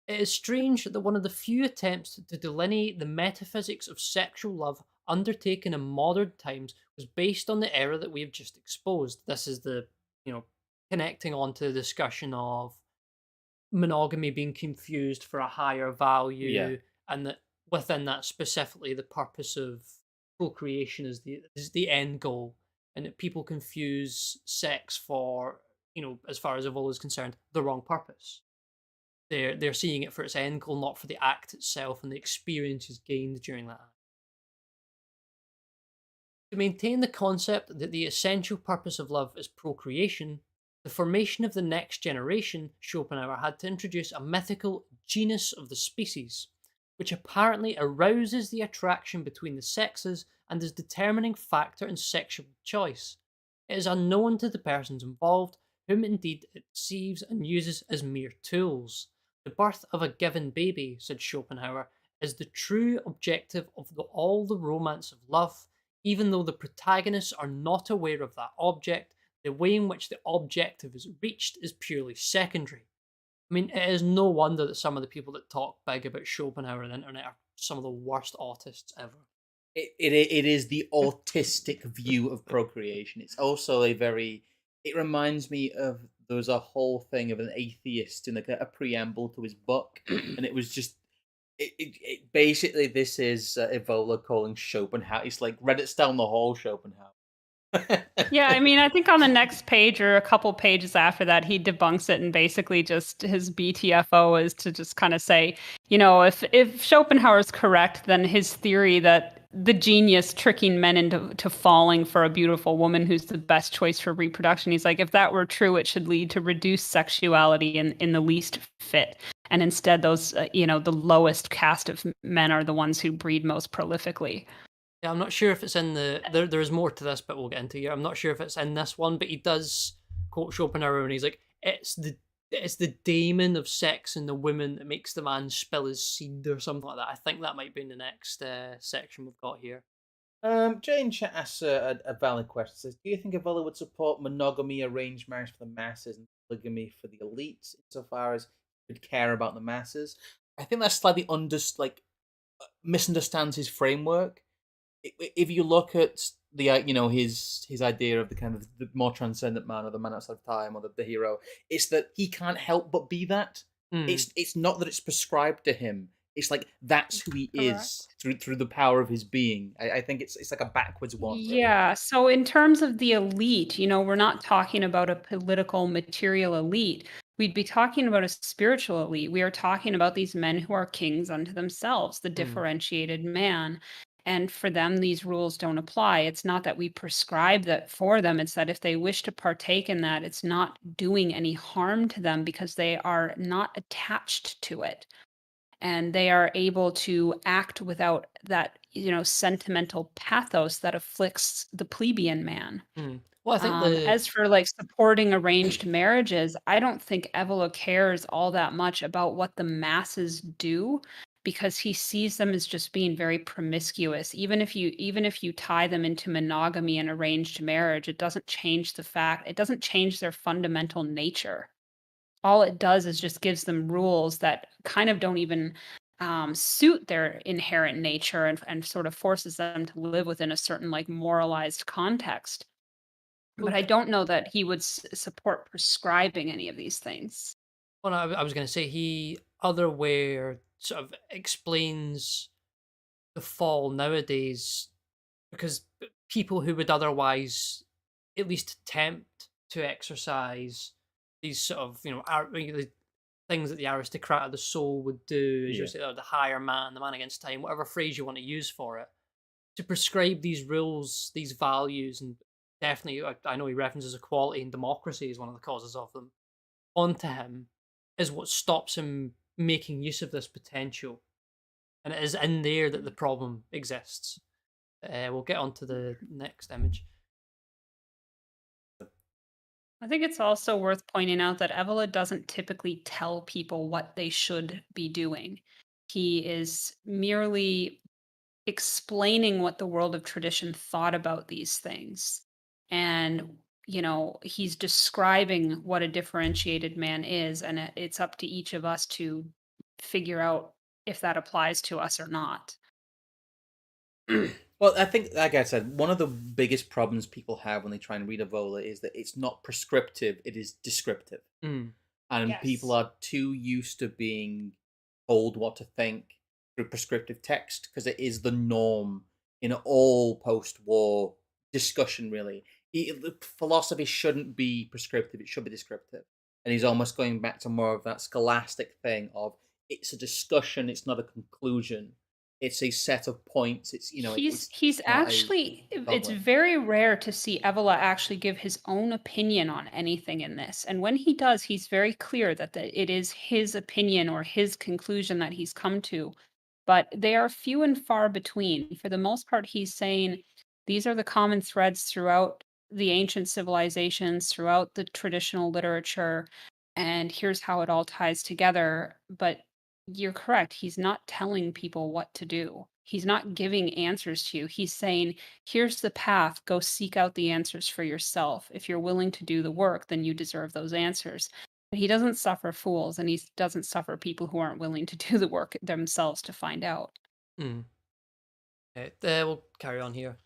is strange that one of the few attempts to delineate the metaphysics of sexual love undertaken in modern times was based on the era that we have just exposed. This is the, connecting on to the discussion of monogamy being confused for a higher value,
Yeah.
and that within that specifically the purpose of procreation is the end goal, and that people confuse sex for, as far as Evola is concerned, the wrong purpose. They're seeing it for its end goal, not for the act itself and the experiences gained during that act. To maintain the concept that the essential purpose of love is procreation, the formation of the next generation, Schopenhauer had to introduce a mythical genus of the species, which apparently arouses the attraction between the sexes and is determining factor in sexual choice. It is unknown to the persons involved, whom indeed it deceives and uses as mere tools. The birth of a given baby, said Schopenhauer, is the true objective of all the romance of love, even though the protagonists are not aware of that object. The way in which the objective is reached is purely secondary. I mean, it is no wonder that some of the people that talk big about Schopenhauer on the internet are some of the worst autists ever.
It is the autistic view of procreation. It's also it reminds me of, there was a whole thing of an atheist in a preamble to his book, and it was just basically, this is Evola calling Schopenhauer. It's like Reddit's down the hall, Schopenhauer.
Yeah, I mean, I think on the next page or a couple pages after that, he debunks it, and basically just his BTFO is to just kind of say, if Schopenhauer is correct, then his theory that the genius tricking men into falling for a beautiful woman who's the best choice for reproduction, he's like, if that were true, it should lead to reduced sexuality in the least fit. And instead, those, the lowest caste of men are the ones who breed most prolifically.
Yeah, I'm not sure if it's in there's more to this, but we'll get into here. I'm not sure if it's in this one, but he does quote Schopenhauer, and he's like, it's the daemon of sex in the woman that makes the man spill his seed or something like that. I think that might be in the next section we've got here.
Jane Chat asks a valid question. Says, do you think Evola would support monogamy, arranged marriage for the masses, and polygamy for the elites, insofar as he would care about the masses? I think that's slightly misunderstands his framework. If you look at the his idea of the kind of the more transcendent man, or the man outside of time, or the hero, it's that he can't help but be that.
Hmm.
It's not that it's prescribed to him. It's like that's who he is
Correct.
through the power of his being. I think it's like a backwards one, really.
Yeah. So, in terms of the elite, we're not talking about a political, material elite. We'd be talking about a spiritual elite. We are talking about these men who are kings unto themselves, the
Hmm.
differentiated man. And for them, these rules don't apply. It's not that we prescribe that for them. It's that if they wish to partake in that, it's not doing any harm to them because they are not attached to it, and they are able to act without that sentimental pathos that afflicts the plebeian man.
Hmm. Well, I think the
As for like supporting arranged marriages, I don't think Evola cares all that much about what the masses do, because he sees them as just being very promiscuous. Even if you tie them into monogamy and arranged marriage, it doesn't change their fundamental nature. All it does is just gives them rules that kind of don't even suit their inherent nature, and sort of forces them to live within a certain like moralized context. But I
okay.
don't know that he would support prescribing any of these things.
Well, I was going to say he otherwhere sort of explains the fall nowadays because people who would otherwise at least attempt to exercise these sort of the things that the aristocrat of the soul would do, as you
Yeah.
say, the higher man, the man against time, whatever phrase you want to use for it, to prescribe these rules, these values, and definitely, I know he references equality and democracy as one of the causes of them, onto him, is what stops him making use of this potential. And it is in there that the problem exists. We'll get on to the next image.
I think it's also worth pointing out that Evola doesn't typically tell people what they should be doing. He is merely explaining what the world of tradition thought about these things. And, he's describing what a differentiated man is. And it's up to each of us to figure out if that applies to us or not.
Well, I think, like I said, one of the biggest problems people have when they try and read Evola is that it's not prescriptive; it is descriptive.
Mm,
And people
Yes.
are too used to being told what to think through prescriptive text because it is the norm in all post-war discussion. Really, philosophy shouldn't be prescriptive; it should be descriptive. And he's almost going back to more of that scholastic thing of it's a discussion, it's not a conclusion. It's a set of points. It's
He's
not a
actually, it's
dogma.
very rare to see Evola actually give his own opinion on anything in this. And when he does, he's very clear that it is his opinion or his conclusion that he's come to. But they are few and far between. For the most part, he's saying these are the common threads throughout the ancient civilizations, throughout the traditional literature, and here's how it all ties together. But you're correct. He's not telling people what to do. He's not giving answers to you. He's saying, here's the path. Go seek out the answers for yourself. If you're willing to do the work, then you deserve those answers. But he doesn't suffer fools, and he doesn't suffer people who aren't willing to do the work themselves to find out.
mm. Okay, we'll carry on here.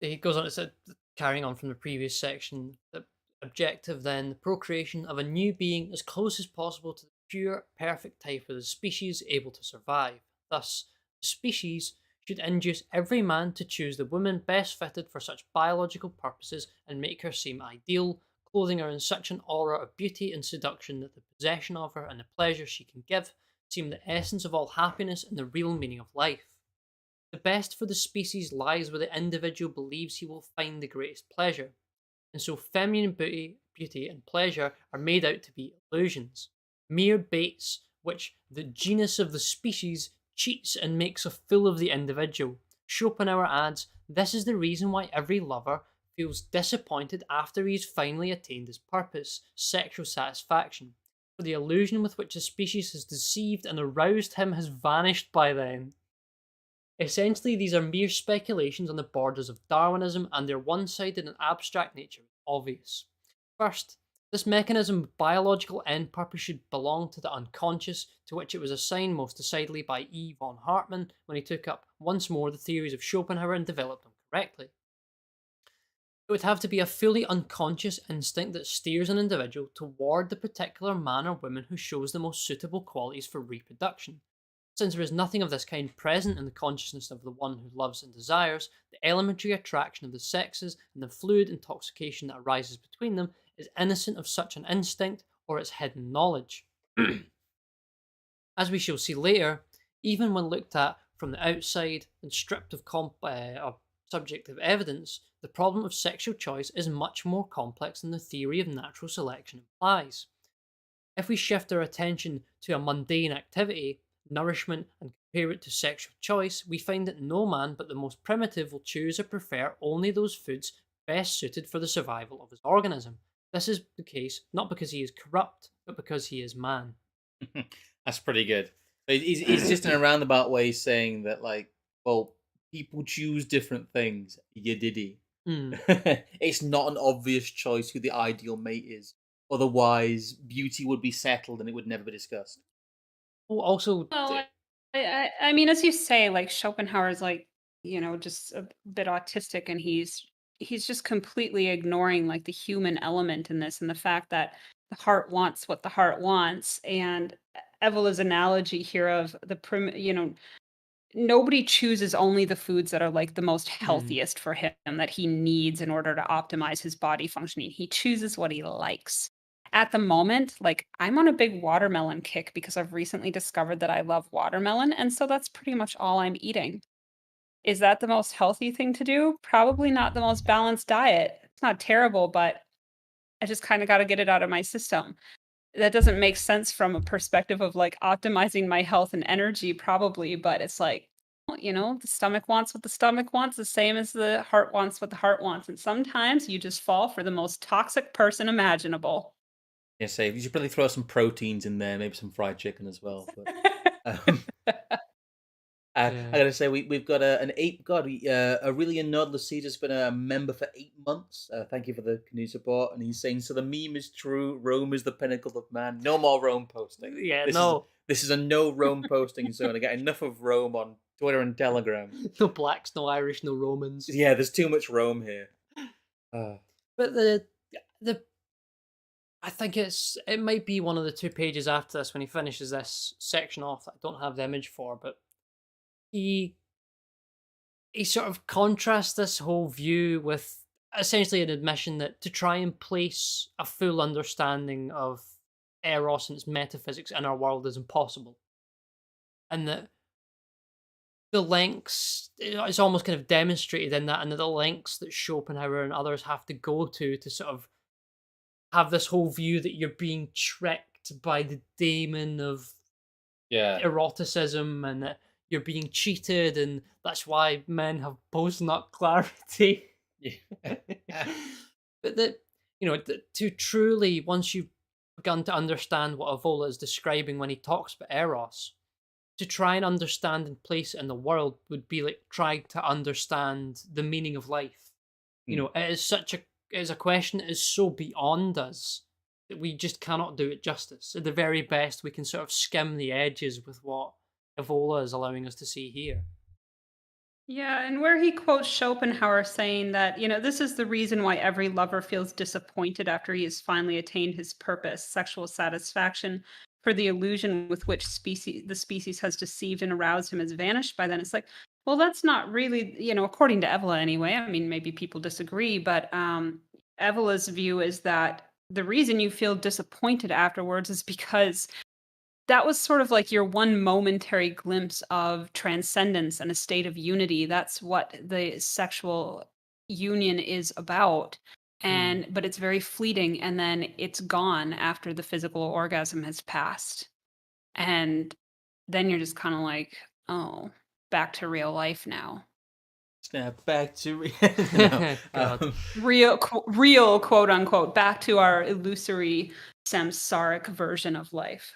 He goes on to say, carrying on from the previous section, the objective then, the procreation of a new being as close as possible to the pure, perfect type of the species able to survive. Thus, the species should induce every man to choose the woman best fitted for such biological purposes and make her seem ideal, clothing her in such an aura of beauty and seduction that the possession of her and the pleasure she can give seem the essence of all happiness and the real meaning of life. The best for the species lies where the individual believes he will find the greatest pleasure, and so feminine beauty and pleasure are made out to be illusions, mere baits which the genus of the species cheats and makes a fool of the individual. Schopenhauer adds, this is the reason why every lover feels disappointed after he has finally attained his purpose, sexual satisfaction, for the illusion with which the species has deceived and aroused him has vanished by then. Essentially, these are mere speculations on the borders of Darwinism, and their one-sided and abstract nature is obvious. First, this mechanism of biological end purpose should belong to the unconscious, to which it was assigned most decidedly by E. von Hartmann when he took up once more the theories of Schopenhauer and developed them correctly. It would have to be a fully unconscious instinct that steers an individual toward the particular man or woman who shows the most suitable qualities for reproduction. Since there is nothing of this kind present in the consciousness of the one who loves and desires, the elementary attraction of the sexes and the fluid intoxication that arises between them is innocent of such an instinct or its hidden knowledge. As we shall see later, even when looked at from the outside and stripped of subjective evidence, the problem of sexual choice is much more complex than the theory of natural selection implies. If we shift our attention to a mundane activity, nourishment, and compare it to sexual choice, we find that no man but the most primitive will choose or prefer only those foods best suited for the survival of his organism. This is the case not because he is corrupt, but because he is man.
That's pretty good. He's just in a roundabout way saying that, like, well, people choose different things. You did he? It's not an obvious choice who the ideal mate is. Otherwise, beauty would be settled and it would never be discussed.
Oh, also,
Well, I mean, as you say, like Schopenhauer is like, just a bit autistic, and he's just completely ignoring like the human element in this, and the fact that the heart wants what the heart wants. And Evola's analogy here of nobody chooses only the foods that are like the most healthiest for him, that he needs in order to optimize his body functioning. He chooses what he likes. At the moment, like, I'm on a big watermelon kick because I've recently discovered that I love watermelon, and so that's pretty much all I'm eating. Is that the most healthy thing to do? Probably not the most balanced diet. It's not terrible, but I just kind of got to get it out of my system. That doesn't make sense from a perspective of like optimizing my health and energy, probably, but it's like, well, the stomach wants what the stomach wants, the same as the heart wants what the heart wants. And sometimes you just fall for the most toxic person imaginable.
Yeah, so you should probably throw some proteins in there, maybe some fried chicken as well. But I gotta say, we've got an eight god, Aurelian Nordlucid has been a member for 8 months. Thank you for the canoe support. And he's saying, so the meme is true. Rome is the pinnacle of man. No more Rome posting.
Yeah,
This is a no Rome posting zone. I get enough of Rome on Twitter and Telegram.
No blacks, no Irish, no Romans.
Yeah, there's too much Rome here.
But the I think it might be one of the 2 pages after this when he finishes this section off that I don't have the image for, but he sort of contrasts this whole view with essentially an admission that to try and place a full understanding of Eros and its metaphysics in our world is impossible. And that the lengths, it's almost kind of demonstrated in that, and the lengths that Schopenhauer and others have to go to sort of have this whole view that you're being tricked by the daemon of eroticism, and that you're being cheated, and that's why men have post-nut clarity. But that, to truly, once you've begun to understand what Evola is describing when he talks about Eros, to try and understand and place it in the world would be like trying to understand the meaning of life. It is a question that is so beyond us that we just cannot do it justice. At the very best, we can sort of skim the edges with what Evola is allowing us to see here.
Yeah, and where he quotes Schopenhauer saying that, this is the reason why every lover feels disappointed after he has finally attained his purpose, sexual satisfaction, for the illusion with which the species has deceived and aroused him has vanished by then. It's like, well, that's not really, according to Evola anyway. I mean, maybe people disagree, but Evola's view is that the reason you feel disappointed afterwards is because that was sort of like your one momentary glimpse of transcendence and a state of unity. That's what the sexual union is about. But it's very fleeting, and then it's gone after the physical orgasm has passed. And then you're just kind of like, oh, back to real life now.
Snap back to
real quote unquote, back to our illusory samsaric version of life.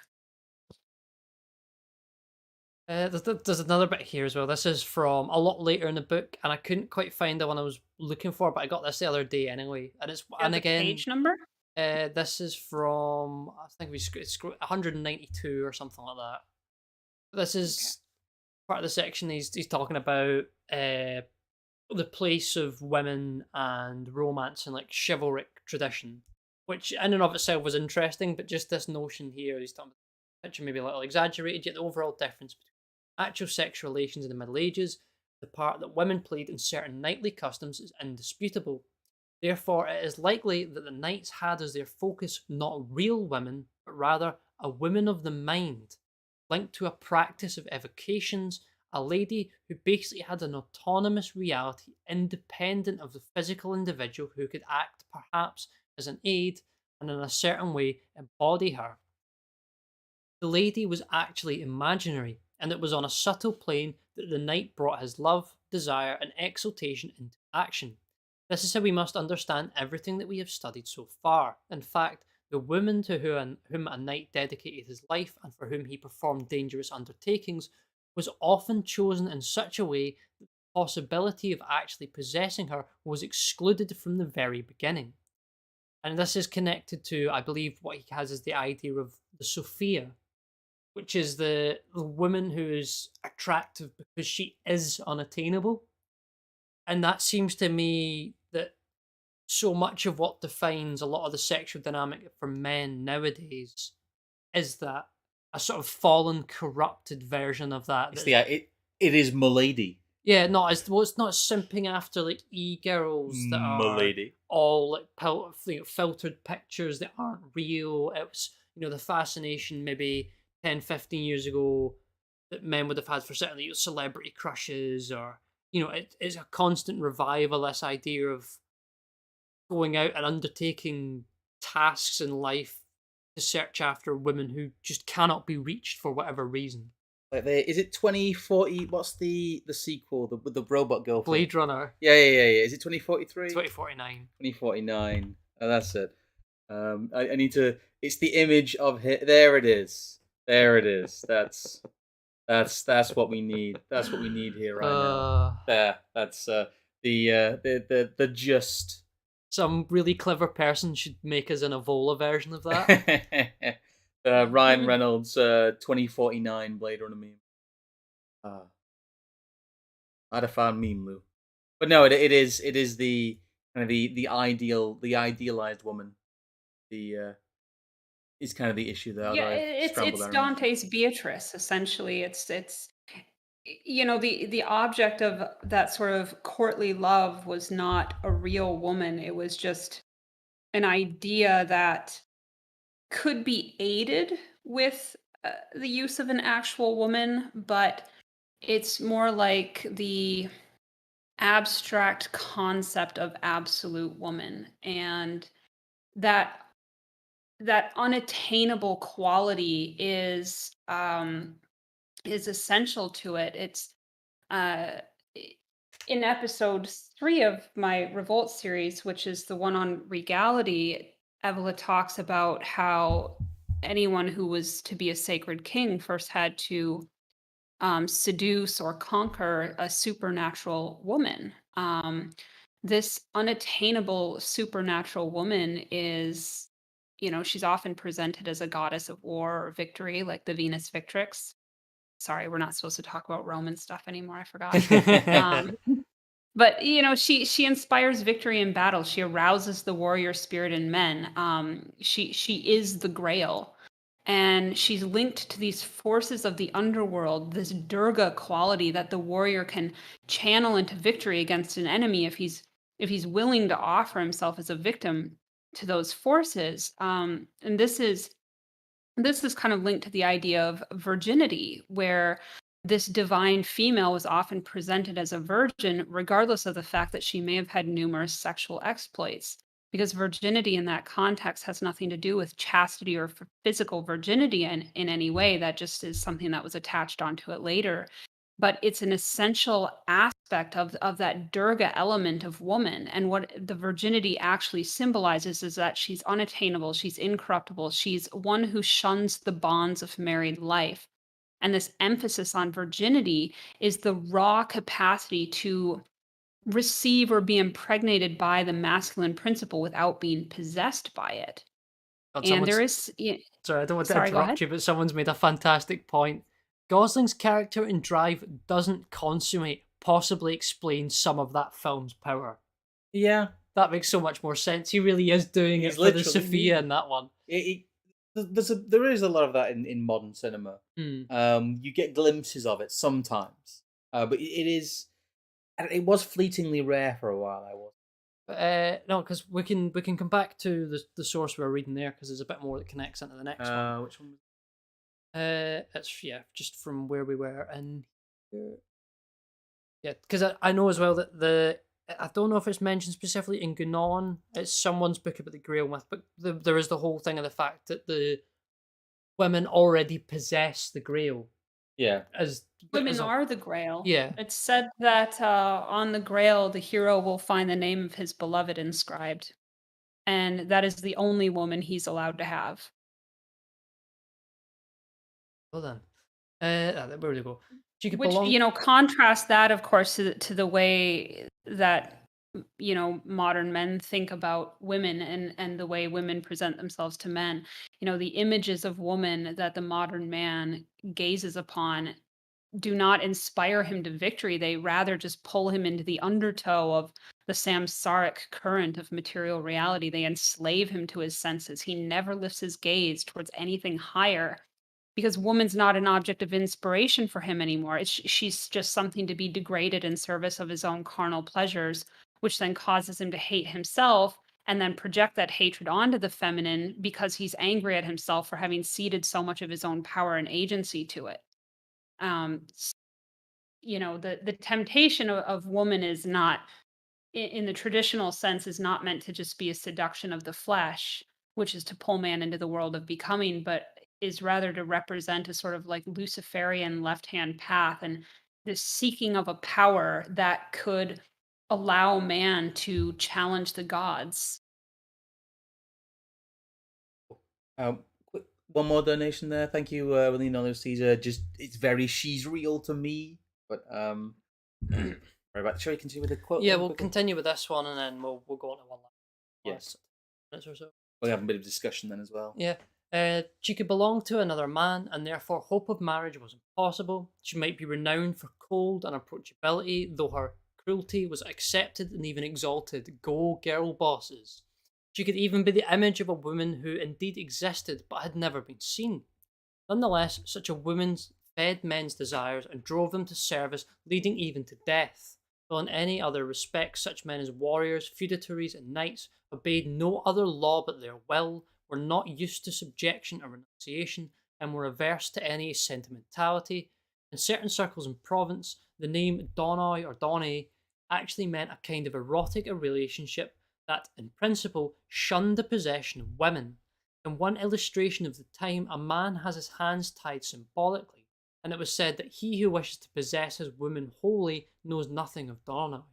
There's another bit here as well. This is from a lot later in the book, and I couldn't quite find the one I was looking for, but I got this the other day anyway. And
You have the
again,
page number?
this is from, I think it's 192 or something like that. This
Okay.
is part of the section he's talking about the place of women and romance and like chivalric tradition, which in and of itself was interesting, but just this notion here, he's talking about picture maybe a little exaggerated, yet the overall difference between actual sex relations in the Middle Ages, the part that women played in certain knightly customs is indisputable. Therefore, it is likely that the knights had as their focus not real women, but rather a woman of the mind, linked to a practice of evocations, a lady who basically had an autonomous reality independent of the physical individual who could act perhaps as an aid and in a certain way embody her. The lady was actually imaginary, and it was on a subtle plane that the knight brought his love, desire, and exaltation into action. This is how we must understand everything that we have studied so far. In fact, the woman to whom a knight dedicated his life and for whom he performed dangerous undertakings was often chosen in such a way that the possibility of actually possessing her was excluded from the very beginning. And this is connected to, I believe, what he has is the idea of the Sophia, which is the woman who is attractive because she is unattainable. And that seems to me that so much of what defines a lot of the sexual dynamic for men nowadays is that a sort of fallen, corrupted version of that.
It's it is Milady.
Yeah, not as well. It's not simping after like e-girls that are
Milady.
all like filtered pictures that aren't real. It was the fascination maybe 10, 15 years ago that men would have had for certain celebrity crushes, or it's a constant revival. This idea of going out and undertaking tasks in life to search after women who just cannot be reached for whatever reason.
Like is it 2040? What's the sequel? The robot girl.
Blade Runner.
Yeah. Is it 2043?
2049.
2049. Oh, that's it. I need to. It's the image of him. There it is. There it is. That's what we need. That's what we need here right now. There. That's the just.
Some really clever person should make us an Evola version of that.
Ryan Reynolds 2049 Blade Runner meme. I'd have found meme Lou. But no, it is the kind of the idealized woman. The is kind of the issue that
Yeah,
I've scrambled
it's
around.
Dante's Beatrice essentially. It's the object of that sort of courtly love was not a real woman. It was just an idea that could be aided with the use of an actual woman, but it's more like the abstract concept of absolute woman, and that unattainable quality is essential to it. It's uh in episode 3 of my Revolt series, which is the one on regality, Evelyn talks about how anyone who was to be a sacred king first had to seduce or conquer a supernatural woman. This unattainable supernatural woman is, she's often presented as a goddess of war or victory, like the Venus Victrix. Sorry, we're not supposed to talk about Roman stuff anymore. I forgot. But she inspires victory in battle. She arouses the warrior spirit in men. She is the Grail, and she's linked to these forces of the underworld. This Durga quality that the warrior can channel into victory against an enemy if he's willing to offer himself as a victim to those forces. And this is kind of linked to the idea of virginity, where this divine female was often presented as a virgin, regardless of the fact that she may have had numerous sexual exploits. Because virginity in that context has nothing to do with chastity or physical virginity in any way. That just is something that was attached onto it later. But it's an essential aspect of that Durga element of woman. And what the virginity actually symbolizes is that she's unattainable, she's incorruptible, she's one who shuns the bonds of married life. And this emphasis on virginity is the raw capacity to receive or be impregnated by the masculine principle without being possessed by it.
God,
And there
someone's
is
sorry, I don't want to
sorry, go ahead.
interrupt you, but someone's made a fantastic point. Gosling's character in Drive doesn't consummate, possibly explain some of that film's power.
Yeah,
That makes so much more sense. He really is doing
He's
it for the
literally
Sophia
me.
in that one.
There is a lot of that in modern cinema. You get glimpses of it sometimes, but it was fleetingly rare for a while. I was.
No, because we can come back to the source we're reading there, because there's a bit more that connects into the next one.
Which one?
It's just from where we were in here. Yeah, because I know as well that I don't know if it's mentioned specifically in Guenon. It's someone's book about the Grail myth, but there is the whole thing of the fact that the women already possess the Grail.
Yeah.
Women are the Grail.
Yeah.
It's said that on the Grail, the hero will find the name of his beloved inscribed. And that is the only woman he's allowed to have.
Well then. Where would it go?
Which, contrast that, of course, to the way that, modern men think about women and the way women present themselves to men. The images of woman that the modern man gazes upon do not inspire him to victory. They rather just pull him into the undertow of the samsaric current of material reality. They enslave him to his senses. He never lifts his gaze towards anything higher because woman's not an object of inspiration for him anymore. She's just something to be degraded in service of his own carnal pleasures, which then causes him to hate himself and then project that hatred onto the feminine because he's angry at himself for having ceded so much of his own power and agency to it. The temptation of woman is not, in the traditional sense, is not meant to just be a seduction of the flesh, which is to pull man into the world of becoming, but is rather to represent a sort of like Luciferian left-hand path and this seeking of a power that could allow man to challenge the gods.
One more donation there. Thank you, Evelyn Caesar. She's real to me. But right about. Shall we continue with the quote?
Yeah, we'll continue with this one, and then we'll go on to one
last
minutes or so.
We'll have a bit of discussion then as well.
Yeah. She could belong to another man, and therefore hope of marriage was impossible. She might be renowned for cold unapproachability, though her cruelty was accepted and even exalted. Go, girl bosses. She could even be the image of a woman who indeed existed but had never been seen. Nonetheless, such a woman fed men's desires and drove them to service, leading even to death. While in any other respect, such men as warriors, feudatories, and knights obeyed no other law but their will, were not used to subjection or renunciation, and were averse to any sentimentality. In certain circles in Provence, the name Donai or Donny actually meant a kind of erotic relationship that, in principle, shunned the possession of women. In one illustration of the time, a man has his hands tied symbolically, and it was said that he who wishes to possess his woman wholly knows nothing of Donai.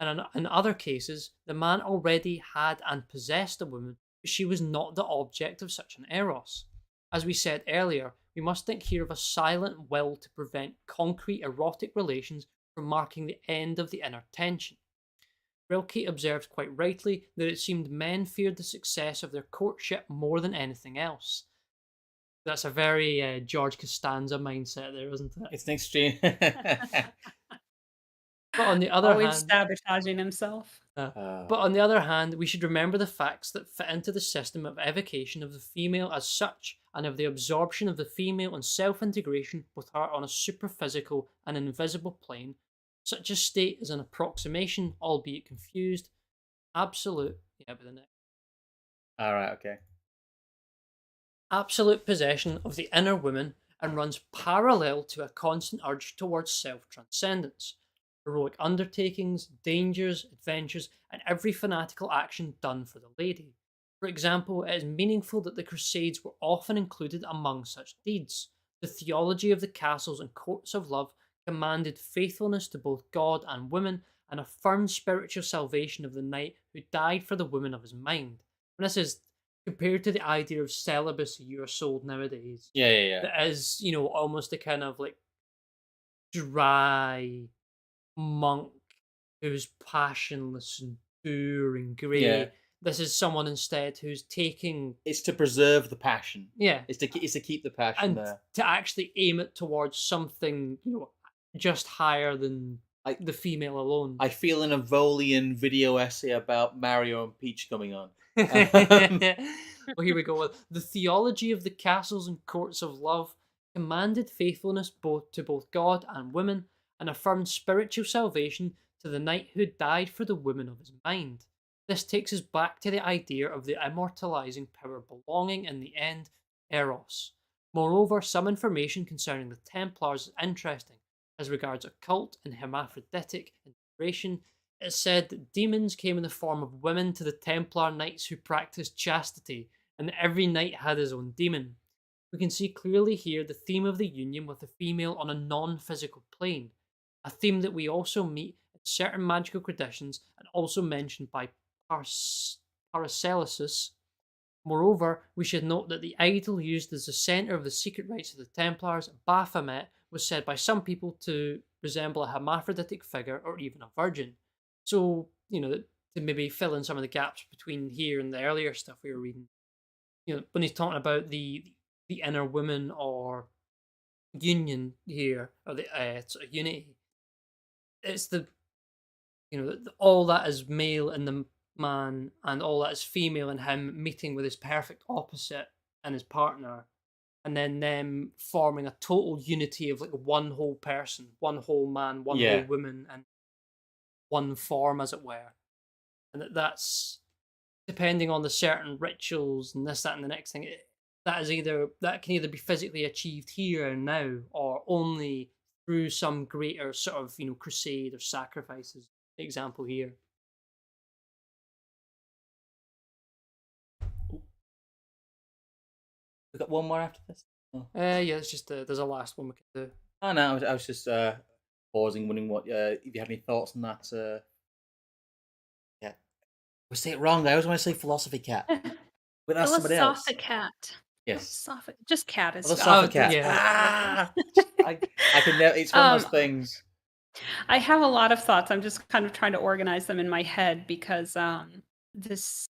And in other cases, the man already had and possessed a woman, but she was not the object of such an eros. As we said earlier, we must think here of a silent will to prevent concrete erotic relations from marking the end of the inner tension. Rilke observes quite rightly that it seemed men feared the success of their courtship more than anything else. That's a very George Costanza mindset there, isn't it?
It's an extreme.
But on the other
Always
hand,
sabotaging himself.
But on the other hand, we should remember the facts that fit into the system of evocation of the female as such, and of the absorption of the female and self-integration with her on a superphysical and invisible plane. Such a state is an approximation, albeit confused, absolute. Yeah, but the next.
All right. Okay.
Absolute possession of the inner woman, and runs parallel to a constant urge towards self-transcendence. Heroic undertakings, dangers, adventures, and every fanatical action done for the lady. For example, it is meaningful that the Crusades were often included among such deeds. The theology of the castles and courts of love commanded faithfulness to both God and woman, and affirmed spiritual salvation of the knight who died for the woman of his mind. And this is compared to the idea of celibacy you are sold nowadays,
Yeah.
that is, almost a kind of like dry monk who's passionless and poor and
Yeah.
grey. This is someone instead who's taking,
It's to preserve the passion.
yeah,
It's to keep the passion
and
there.
to actually aim it towards something, just higher than
I-
the female alone.
I feel an Evolian video essay about Mario and Peach coming on.
Well, here we go. The theology of the castles and courts of love commanded faithfulness both to both God and women, and affirmed spiritual salvation to the knight who died for the woman of his mind. This takes us back to the idea of the immortalizing power belonging in the end, Eros. Moreover, some information concerning the Templars is interesting as regards occult and hermaphroditic inspiration. It said that demons came in the form of women to the Templar knights who practiced chastity, and that every knight had his own demon. We can see clearly here the theme of the union with the female on a non-physical plane, a theme that we also meet in certain magical traditions and also mentioned by Paracelsus. Moreover, we should note that the idol used as the centre of the secret rites of the Templars, Baphomet, was said by some people to resemble a hermaphroditic figure or even a virgin. So, to maybe fill in some of the gaps between here and the earlier stuff we were reading, when he's talking about the inner woman or union here, or the sort of unity, it's all that is male in the man and all that is female in him meeting with his perfect opposite and his partner, and then them forming a total unity of like one whole person, one whole man, one whole woman, and one form, as it were. And that's depending on the certain rituals and this, that, and the next thing. That can either be physically achieved here and now, or only through some greater sort of crusade or sacrifices. Example here.
We got one more after this.
Yeah, it's just there's a last one we can do.
Oh no, I was just pausing, wondering what if you had any thoughts on that. Yeah, we say it wrong. I always want to say philosophy cat, but that's somebody else.
Philosophicat.
Yes,
Just cat is
Philosophicat.
Yeah.
I can never. It's one of those things.
I have a lot of thoughts. I'm just kind of trying to organize them in my head because the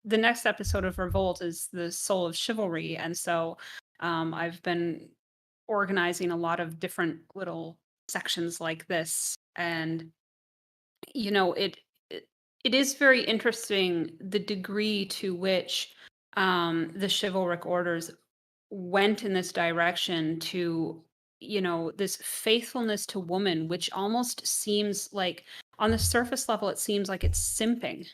next episode of Revolt is the soul of chivalry, and so I've been organizing a lot of different little sections like this, and it is very interesting the degree to which the chivalric orders went in this direction to this faithfulness to woman, which almost seems like on the surface level it seems like it's simping.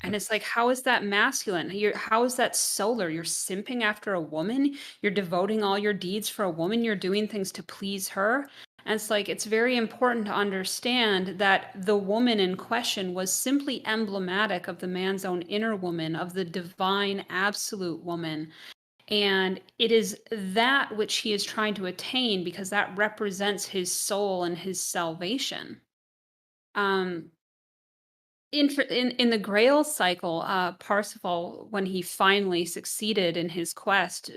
And it's like, how is that masculine? How is that solar? You're simping after a woman. You're devoting all your deeds for a woman. You're doing things to please her. And it's like, it's very important to understand that the woman in question was simply emblematic of the man's own inner woman, of the divine absolute woman. And it is that which he is trying to attain because that represents his soul and his salvation. In the Grail cycle, Parsifal, when he finally succeeded in his quest,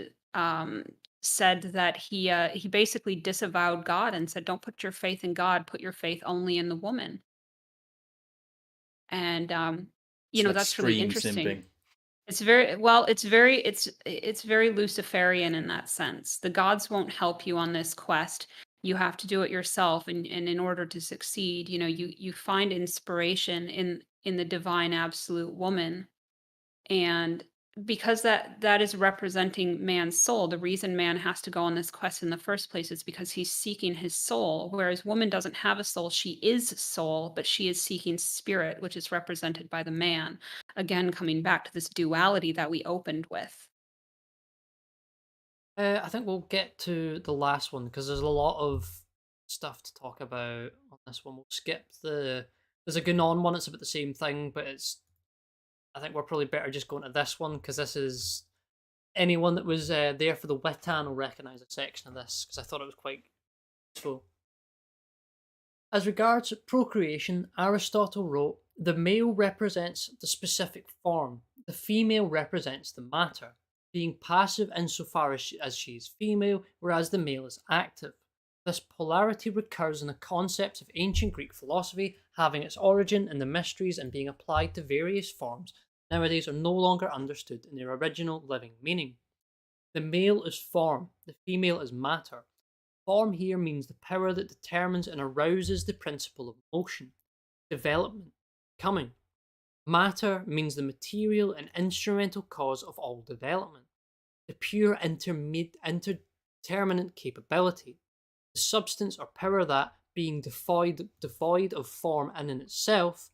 said that he basically disavowed God and said, "Don't put your faith in God. Put your faith only in the woman." And that's really interesting.
Simping.
It's very well. It's very Luciferian in that sense. The gods won't help you on this quest. You have to do it yourself, and in order to succeed, you find inspiration in the divine absolute woman, and because that is representing man's soul. The reason man has to go on this quest in the first place is because he's seeking his soul, whereas woman doesn't have a soul. She is soul, but she is seeking spirit, which is represented by the man. Again, coming back to this duality that we opened with.
I think we'll get to the last one because there's a lot of stuff to talk about on this one. We'll skip there's a Guenon one. It's about the same thing, but I think we're probably better just going to this one because this is anyone that was there for the Witan will recognise a section of this because I thought it was quite useful. As regards procreation, Aristotle wrote, "The male represents the specific form, The female represents the matter, being passive insofar as she is female, whereas the male is active. This polarity recurs in the concepts of ancient Greek philosophy, having its origin in the mysteries and being applied to various forms nowadays are no longer understood in their original living meaning. The male is form, the female is matter. Form here means the power that determines and arouses the principle of motion, development, becoming. Matter means the material and instrumental cause of all development, the pure indeterminate capability, the substance or power that, being devoid of form and in itself,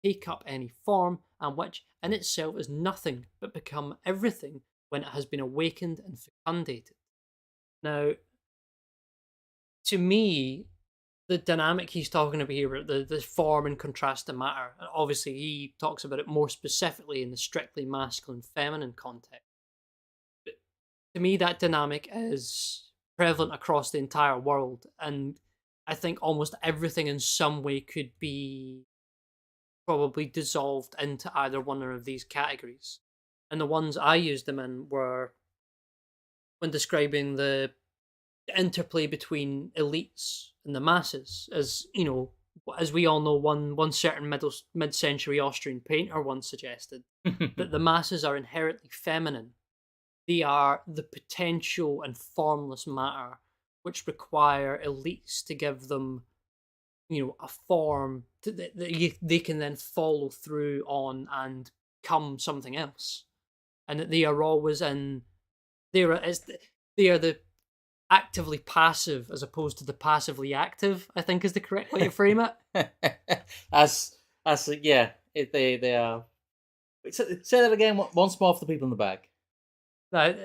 take up any form, and which in itself is nothing but become everything when it has been awakened and fecundated. Now, to me, the dynamic he's talking about here, the form in contrast to matter, and obviously he talks about it more specifically in the strictly masculine feminine context. But to me, that dynamic is prevalent across the entire world, and I think almost everything in some way could be probably dissolved into either one of these categories. And the ones I used them in were when describing the interplay between elites and the masses, as you know, as we all know, one certain mid-century Austrian painter once suggested that the masses are inherently feminine. They are the potential and formless matter which require elites to give them, a form that they can then follow through on and become something else, and that they are always in. They are the actively passive as opposed to the passively active, I think is the correct way to frame it.
Yeah, they are. Say that again once more for the people in the back.
No,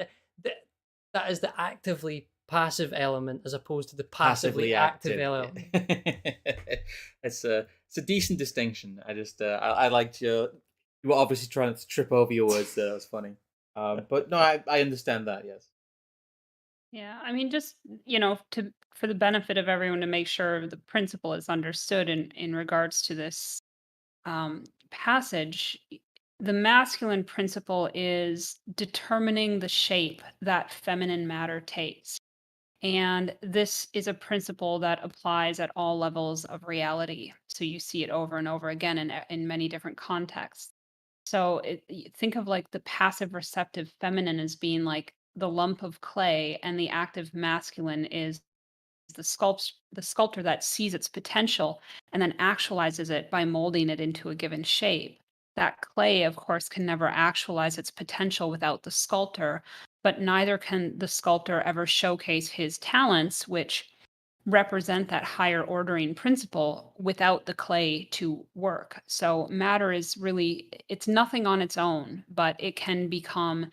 that is the actively passive element as opposed to the passively active element.
It's a decent distinction. I liked you were obviously trying to trip over your words there. That was funny. But no, I understand that. Yes.
Yeah, I mean, just for the benefit of everyone to make sure the principle is understood in regards to this passage, the masculine principle is determining the shape that feminine matter takes. And this is a principle that applies at all levels of reality. So you see it over and over again in many different contexts. So think of like the passive receptive feminine as being like the lump of clay, and the active masculine is the sculptor that sees its potential and then actualizes it by molding it into a given shape. That clay, of course, can never actualize its potential without the sculptor, but neither can the sculptor ever showcase his talents, which represent that higher ordering principle, without the clay to work. So matter is really, it's nothing on its own, but it can become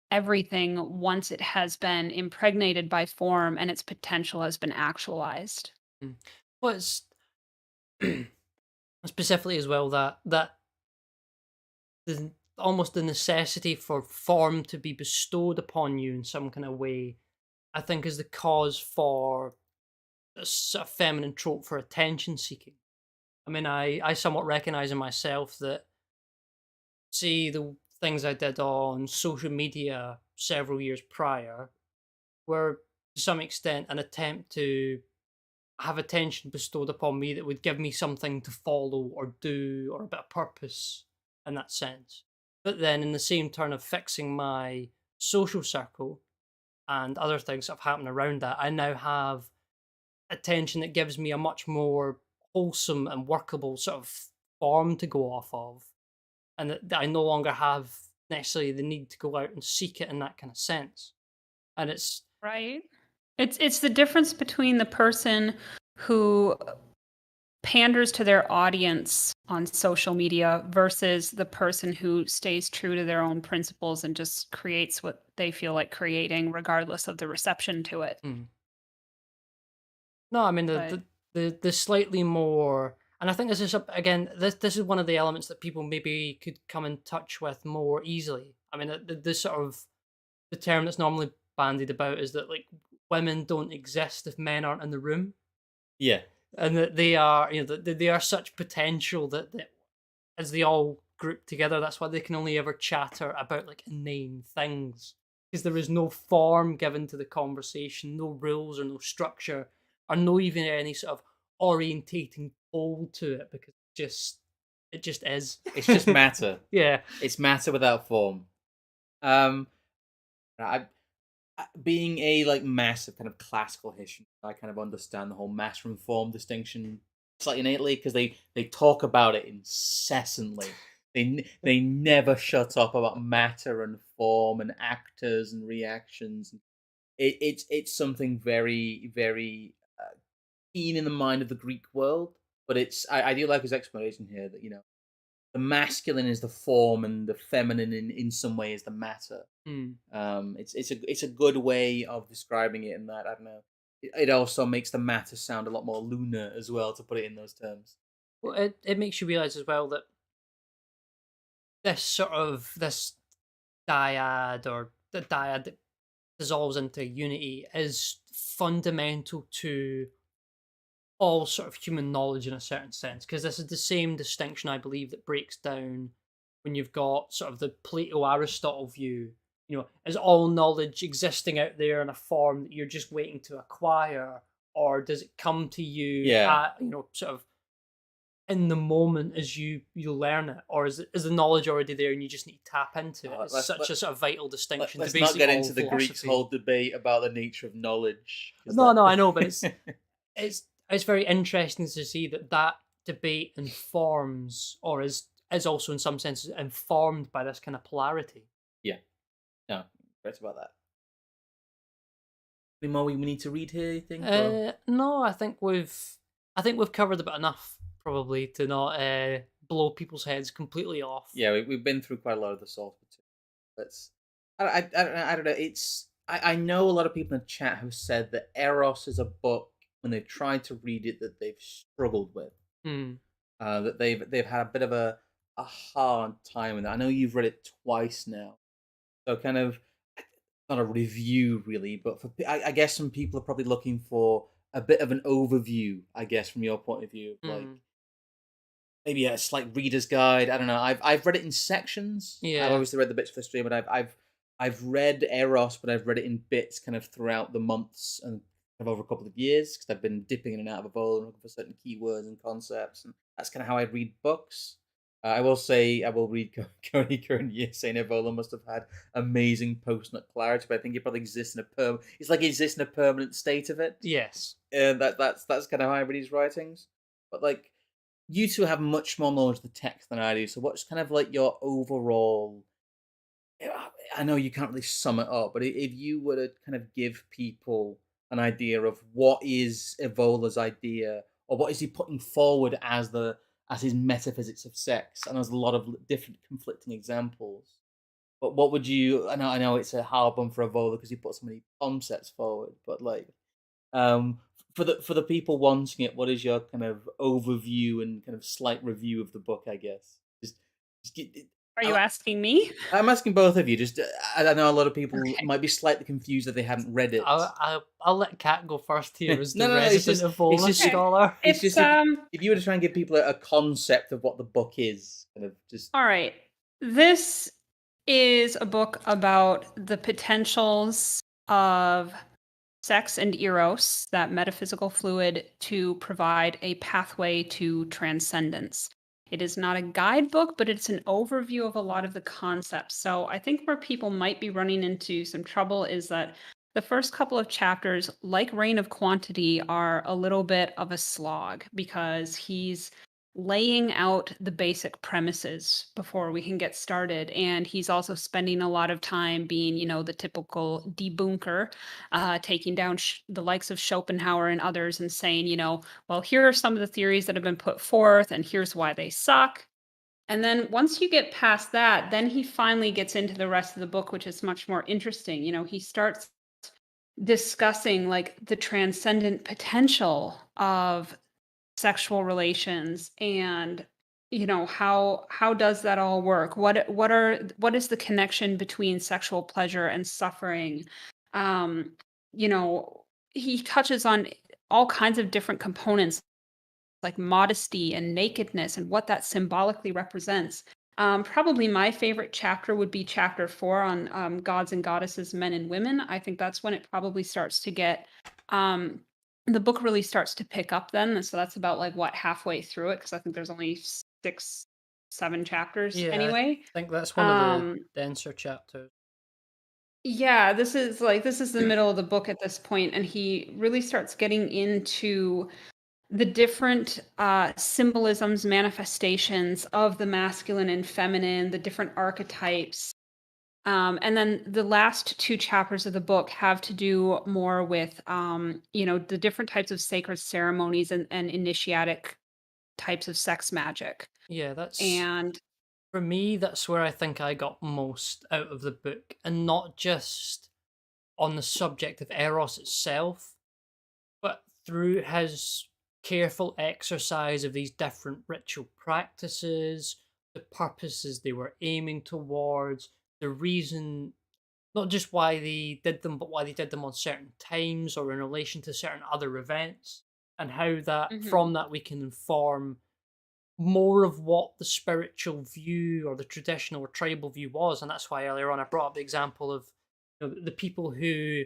everything once it has been impregnated by form and its potential has been actualized.
Well, it's specifically as well that almost the necessity for form to be bestowed upon you in some kind of way, I think, is the cause for a sort of feminine trope for attention seeking. I mean, I somewhat recognize in myself that, see, the things I did on social media several years prior were to some extent an attempt to have attention bestowed upon me that would give me something to follow or do or a bit of purpose in that sense. But then, in the same turn of fixing my social circle and other things that have happened around that, I now have attention that gives me a much more wholesome and workable sort of form to go off of, and that I no longer have necessarily the need to go out and seek it in that kind of sense. And it's
Right. It's the difference between the person who panders to their audience on social media versus the person who stays true to their own principles and just creates what they feel like creating regardless of the reception to it.
No, I mean
But
the slightly more, and I think this is again this is one of the elements that people maybe could come in touch with more easily. I mean, the sort of the term that's normally bandied about is that, like, women don't exist if men aren't in the room,
Yeah.
and that they are, that they are such potential that as they all grouped together. That's why they can only ever chatter about like inane things, because there is no form given to the conversation, no rules or no structure, or no even any sort of orientating pole to it, because it just is.
It's just matter.
Yeah.
It's matter without form. I being a like massive kind of classical history, I kind of understand the whole matter and form distinction slightly innately, because they talk about it incessantly. They never shut up about matter and form and actors and reactions. It's something very very keen in the mind of the Greek world. But I do like his explanation here that the masculine is the form and the feminine in some way is the matter. It's a good way of describing it in that, I don't know. It also makes the matter sound a lot more lunar as well, to put it in those terms.
Well, it makes you realize as well that this dyad, or the dyad that dissolves into unity, is fundamental to all sort of human knowledge in a certain sense, because this is the same distinction, I believe, that breaks down when you've got sort of the Plato-Aristotle view. Is all knowledge existing out there in a form that you're just waiting to acquire, or does it come to you at, sort of in the moment as you learn it, or is the knowledge already there and you just need to tap into it? It's such a sort of vital distinction.
Let's
to
not get
all
into the Greeks'
philosophy.
whole debate about the nature of knowledge.
No, I know, but it's very interesting to see that debate informs, or is also in some senses informed by this kind of polarity.
Yeah. No, right about that. Any more we need to read here, you think?
No, I think we've covered about enough, probably, to not blow people's heads completely off.
Yeah, we've been through quite a lot of the source material. I don't know. I know a lot of people in the chat have said that Eros is a book, when they've tried to read it, that they've struggled with. That they've had a bit of a hard time with it. I know you've read it twice now, so kind of not a review really, but I guess some people are probably looking for a bit of an overview, I guess, from your point of view, like maybe a slight reader's guide. I don't know. I've read it in sections.
Yeah.
I've obviously read the bits for the stream, but I've read Eros, but I've read it in bits kind of throughout the months and kind of over a couple of years, because I've been dipping in and out of Evola and looking for certain keywords and concepts, and that's kind of how I read books. I will say I will read Cody Kern saying Evola must have had amazing post-nut clarity, but I think it probably exists in it's like it exists in a permanent state of it.
Yes.
And that's kind of how I read his writings. But like, you two have much more knowledge of the text than I do, so what's kind of like your overall, I know you can't really sum it up, but if you were to kind of give people an idea of what is Evola's idea, or what is he putting forward as his metaphysics of sex, and there's a lot of different conflicting examples. But what would you? I know it's a hard one for Evola because he put so many concepts forward. But like, for the people wanting it, what is your kind of overview and kind of slight review of the book? I guess
Are you asking me?
I'm asking both of you. Just I know a lot of people might be slightly confused that they haven't read it.
I'll let Kat go first here as the
No,
resident Evola scholar.
It's just if you were to try and give people a concept of what the book is, kind of just.
All right. This is a book about the potentials of sex and Eros, that metaphysical fluid, to provide a pathway to transcendence. It is not a guidebook, but it's an overview of a lot of the concepts. So I think where people might be running into some trouble is that the first couple of chapters, like Reign of Quantity, are a little bit of a slog, because he's laying out the basic premises before we can get started. And he's also spending a lot of time being, the typical debunker, taking down the likes of Schopenhauer and others and saying, well, here are some of the theories that have been put forth, and here's why they suck. And then once you get past that, then he finally gets into the rest of the book, which is much more interesting. He starts discussing like the transcendent potential of sexual relations, and how does that all work, what is the connection between sexual pleasure and suffering. He touches on all kinds of different components, like modesty and nakedness, and what that symbolically represents. Probably my favorite chapter would be chapter 4 on gods and goddesses, men and women. I think that's when it probably starts to get, um, the book really starts to pick up then. And so that's about like what, halfway through it, because I think there's only six, 7 chapters
Yeah,
anyway.
I think that's one of the
Um,
denser chapters.
yeah, this is the middle of the book at this point, and he really starts getting into the different symbolisms, manifestations of the masculine and feminine, the different archetypes. And then the last 2 chapters of the book have to do more with, the different types of sacred ceremonies and initiatic types of sex magic.
Yeah, that's
And
for me. That's where I think I got most out of the book, and not just on the subject of Eros itself, but through his careful exercise of these different ritual practices, the purposes they were aiming towards, the reason, not just why they did them, but why they did them on certain times or in relation to certain other events, and how that
Mhm.
from that we can inform more of what the spiritual view or the traditional or tribal view was. And that's why earlier on I brought up the example of, the people who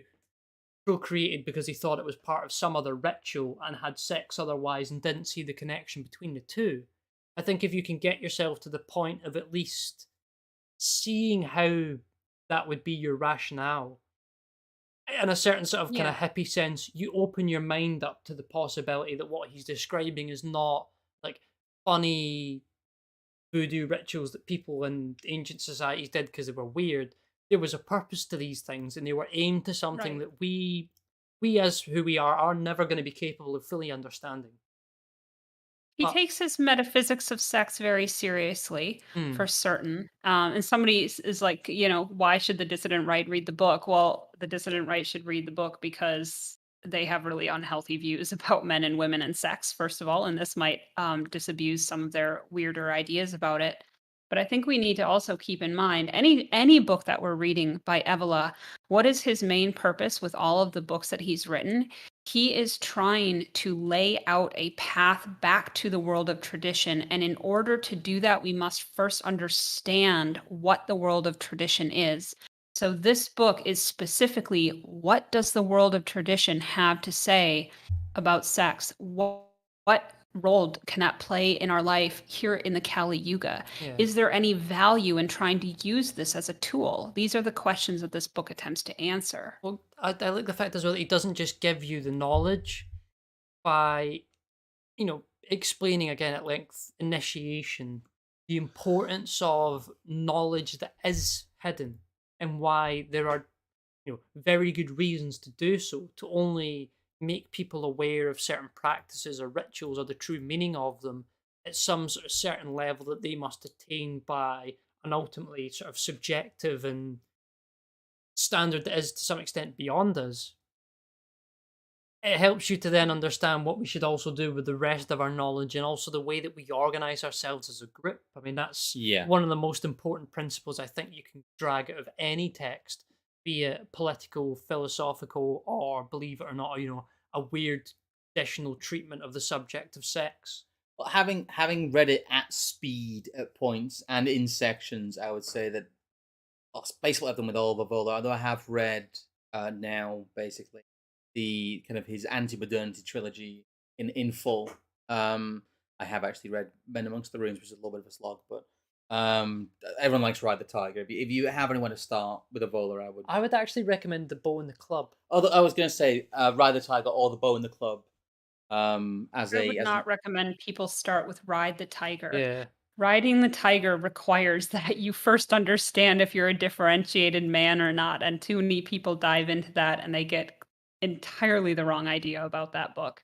procreated because they thought it was part of some other ritual and had sex otherwise and didn't see the connection between the two. I think if you can get yourself to the point of at least seeing how that would be your rationale, in a certain sort of kind
Yeah.
of hippie sense, you open your mind up to the possibility that what he's describing is not like funny voodoo rituals that people in ancient societies did because they were weird. There was a purpose to these things, and they were aimed to something
Right.
that we as who we are never going to be capable of fully understanding.
He
But
takes his metaphysics of sex very seriously,
mm,
for certain. And somebody is like, why should the dissident right read the book? Well, the dissident right should read the book because they have really unhealthy views about men and women and sex, first of all, and this might disabuse some of their weirder ideas about it. But I think we need to also keep in mind any book that we're reading by Evola, what is his main purpose with all of the books that he's written? He is trying to lay out a path back to the world of tradition. And in order to do that, we must first understand what the world of tradition is. So, this book is specifically, what does the world of tradition have to say about sex? What role can that play in our life here in the Kali Yuga?
yeah.
Is there any value in trying to use this as a tool? These are the questions that this book attempts to answer.
Well, I like the fact as well that he doesn't just give you the knowledge by, explaining again at length initiation, the importance of knowledge that is hidden, and why there are, very good reasons to do so, to only make people aware of certain practices or rituals or the true meaning of them at some sort of certain level that they must attain by an ultimately sort of subjective and standard that is to some extent beyond us. It helps you to then understand what we should also do with the rest of our knowledge, and also the way that we organize ourselves as a group. I mean, that's
Yeah.
one of the most important principles I think you can drag out of any text, be it political, philosophical, or, believe it or not, a weird traditional treatment of the subject of sex.
Well, having read it at speed at points and in sections, I would say that that's basically what I've done with all of Evola. Although I have read now basically the kind of his anti-modernity trilogy in full. I have actually read Men Amongst the Ruins, which is a little bit of a slog, but everyone likes Ride the Tiger. If you have anyone to start with Evola, I would.
I would actually recommend The Bow in the Club.
Although I was going to say Ride the Tiger or The Bow in the Club as
I would
as an
not recommend people start with Ride the Tiger.
Yeah.
Riding the tiger requires that you first understand if you're a differentiated man or not, and too many people dive into that and they get entirely the wrong idea about that book.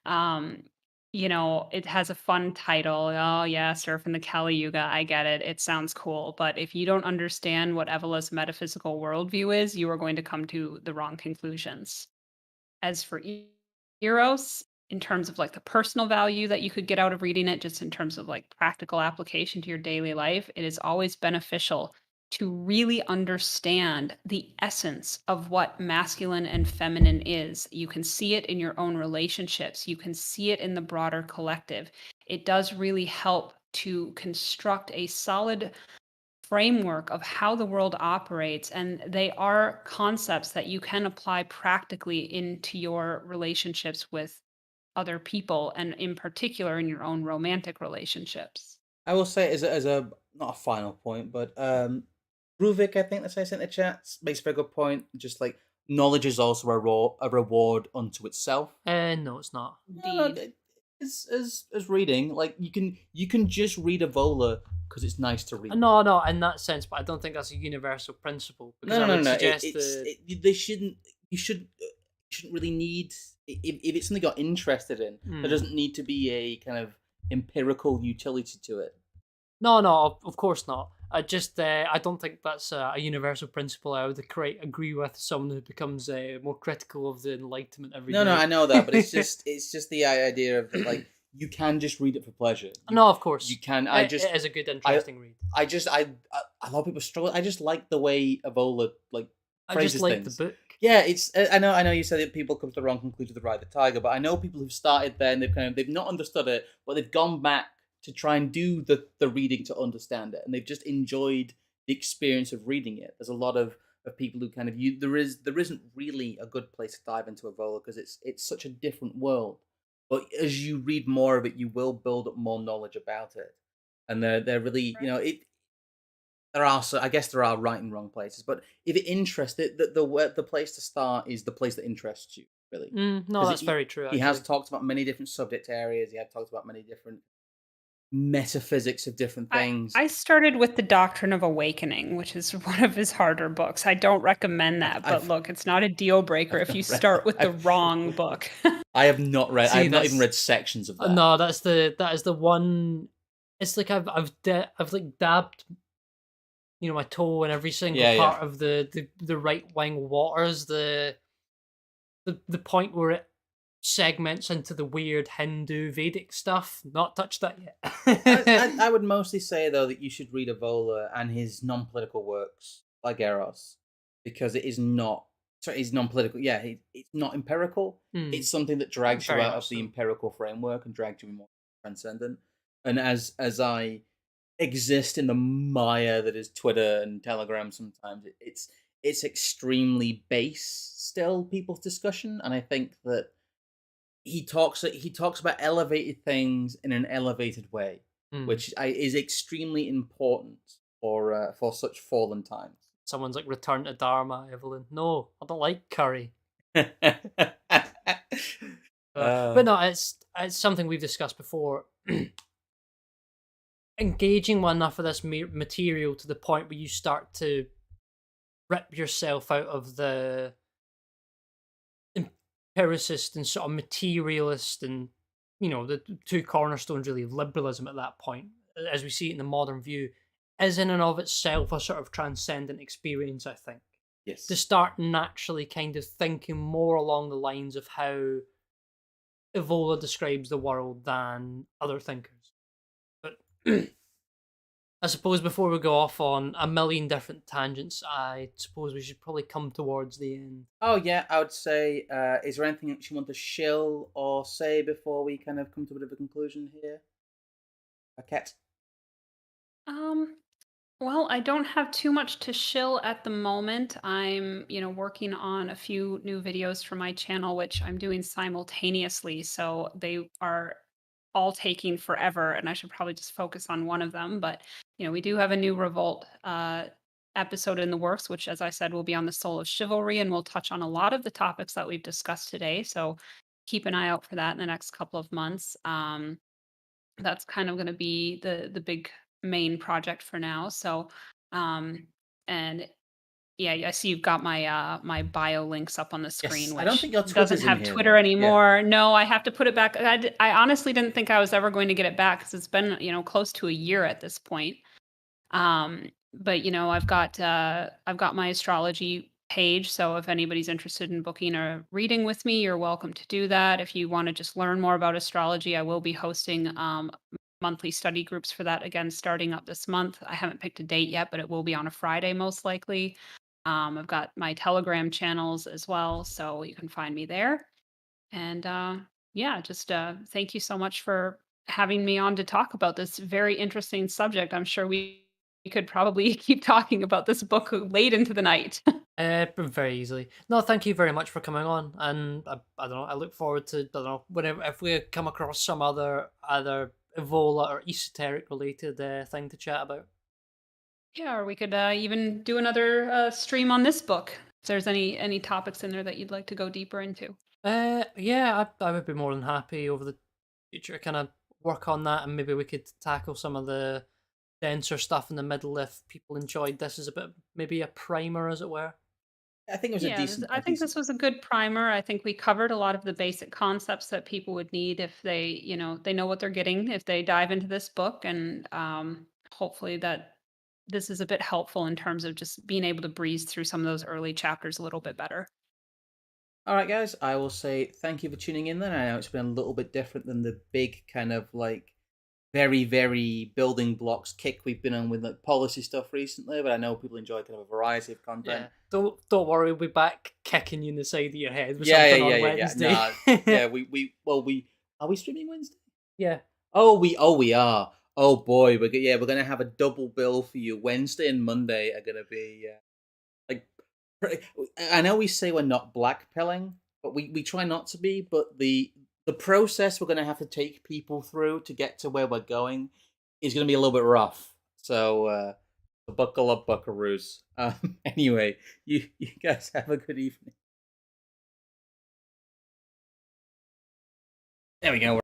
Um, it has a fun title. Oh yeah, Surfing the Kali Yuga. I get it. It sounds cool. But if you don't understand what Evola's metaphysical worldview is, you are going to come to the wrong conclusions. As for Eros, in terms of like the personal value that you could get out of reading it, just in terms of like practical application to your daily life, it is always beneficial to really understand the essence of what masculine and feminine is. You can see it in your own relationships, you can see it in the broader collective. It does really help to construct a solid framework of how the world operates, and they are concepts that you can apply practically into your relationships with other people, and in particular in your own romantic relationships.
I will say as a not a final point, but Ruvik, I think that's how I sent the chat, makes a very good point. Just like knowledge is also a reward unto itself.
No, it's not.
No,
Indeed.
as reading, like you can just read Evola because it's nice to read.
No, in that sense, but I don't think that's a universal principle because
No,
I
no,
would
no.
suggest
They shouldn't. You shouldn't really need if it's something you're interested in. There doesn't need to be a kind of empirical utility to it.
No, of course not. I don't think that's a universal principle. I would agree with someone who becomes more critical of the Enlightenment every day.
No, I know that, but it's just the idea of that, like you can just read it for pleasure.
No, of course
You can.
It is a good, interesting read.
A lot of people struggle. I just like the way Evola like
I
phrases
just like
things.
the book.
Yeah, it's. I know. You said that people come to the wrong conclusion with the Ride the Tiger, but I know people who've started there and they've not understood it, but they've gone back to try and do the reading to understand it, and they've just enjoyed the experience of reading it. There's a lot of people who kind of there isn't really a good place to dive into Evola because it's such a different world. But as you read more of it, you will build up more knowledge about it, and they're really it. There are I guess there are right and wrong places, but if it interests the place to start is the place that interests you really.
No,
'Cause
that's very true.
He has
Actually,
talked about many different subject areas. He had talked about many different metaphysics of different things.
I started with The Doctrine of Awakening, which is one of his harder books. I don't recommend that, but
I've
look, it's not a deal breaker if
not
you
read
start
that.
with the wrong book.
I have not read. I
See,
have not even
that's-
read sections of that.
no, that is the one. It's like I've like dabbed, my toe in every single
Yeah,
part of the right wing waters. The point where it segments into the weird Hindu Vedic stuff. Not touched that yet.
I would mostly say though that you should read Evola and his non-political works like Eros because it is not. Sorry, it's non-political. Yeah, it's not empirical. It's something that drags you
Very
out
much
of the
so.
empirical framework and drags you more transcendent. And as I exist in the mire that is Twitter and Telegram, sometimes it's extremely base still people's discussion, and I think that he talks about elevated things in an elevated way, which is extremely important for such fallen times.
Someone's like, return to Dharma, Evelyn. No, I don't like curry. But no, it's something we've discussed before. Engaging one enough of this material to the point where you start to rip yourself out of the empiricist and sort of materialist and the two cornerstones really of liberalism at that point, as we see it in the modern view, is in and of itself a sort of transcendent experience, I think.
Yes.
To start naturally kind of thinking more along the lines of how Evola describes the world than other thinkers. But I suppose before we go off on a million different tangents, I suppose we should probably come towards the end.
Oh yeah, I would say, is there anything that you want to shill or say before we kind of come to a bit of a conclusion here? Paquette?
Well, I don't have too much to shill at the moment. I'm, working on a few new videos for my channel, which I'm doing simultaneously. So they are all taking forever, and I should probably just focus on one of them. But, we do have a new Revolt episode in the works, which, as I said, will be on the soul of chivalry, and we'll touch on a lot of the topics that we've discussed today. So keep an eye out for that in the next couple of months. That's kind of going to be the big main project for now. So, and yeah, I see you've got my bio links up on the screen,
Yes.
which
I don't think your
doesn't
Twitter's in
have
here,
Twitter
though. Yeah.
anymore. No, I have to put it back. I honestly didn't think I was ever going to get it back because it's been close to a year at this point. But I've got my astrology page, so if anybody's interested in booking a reading with me, you're welcome to do that. If you want to just learn more about astrology, I will be hosting monthly study groups for that again starting up this month. I haven't picked a date yet, but it will be on a Friday most likely. I've got my Telegram channels as well, so you can find me there. And yeah, just thank you so much for having me on to talk about this very interesting subject. I'm sure we could probably keep talking about this book late into the night.
Very easily. No, thank you very much for coming on, and I don't know. I look forward to, I don't know, whenever if we come across some other either Evola or esoteric related thing to chat about.
Yeah, or we could even do another stream on this book if there's any topics in there that you'd like to go deeper into.
Yeah, I would be more than happy over the future to kind of work on that, and maybe we could tackle some of the denser stuff in the middle if people enjoyed this as a bit, maybe a primer, as it were.
I think it was a
Yeah,
decent,
I think this was a good primer. I think we covered a lot of the basic concepts that people would need if they know what they're getting if they dive into this book, and hopefully that this is a bit helpful in terms of just being able to breeze through some of those early chapters a little bit better.
All right, guys. I will say thank you for tuning in. Then I know it's been a little bit different than the big kind of like very, very building blocks kick we've been on with like policy stuff recently, but I know people enjoy kind of a variety of content.
Yeah, don't worry, we'll be back kicking you in the side of your head with
Yeah,
something
yeah,
on
yeah, yeah.
Wednesday.
Nah, yeah, we are we streaming Wednesday?
Yeah.
Oh, we are. Oh boy, we're gonna have a double bill for you. Wednesday and Monday are gonna be like. I know we say we're not blackpilling, but we try not to be. But the process we're gonna have to take people through to get to where we're going is gonna be a little bit rough. So buckle up, buckaroos. Anyway, you guys have a good evening. There we go.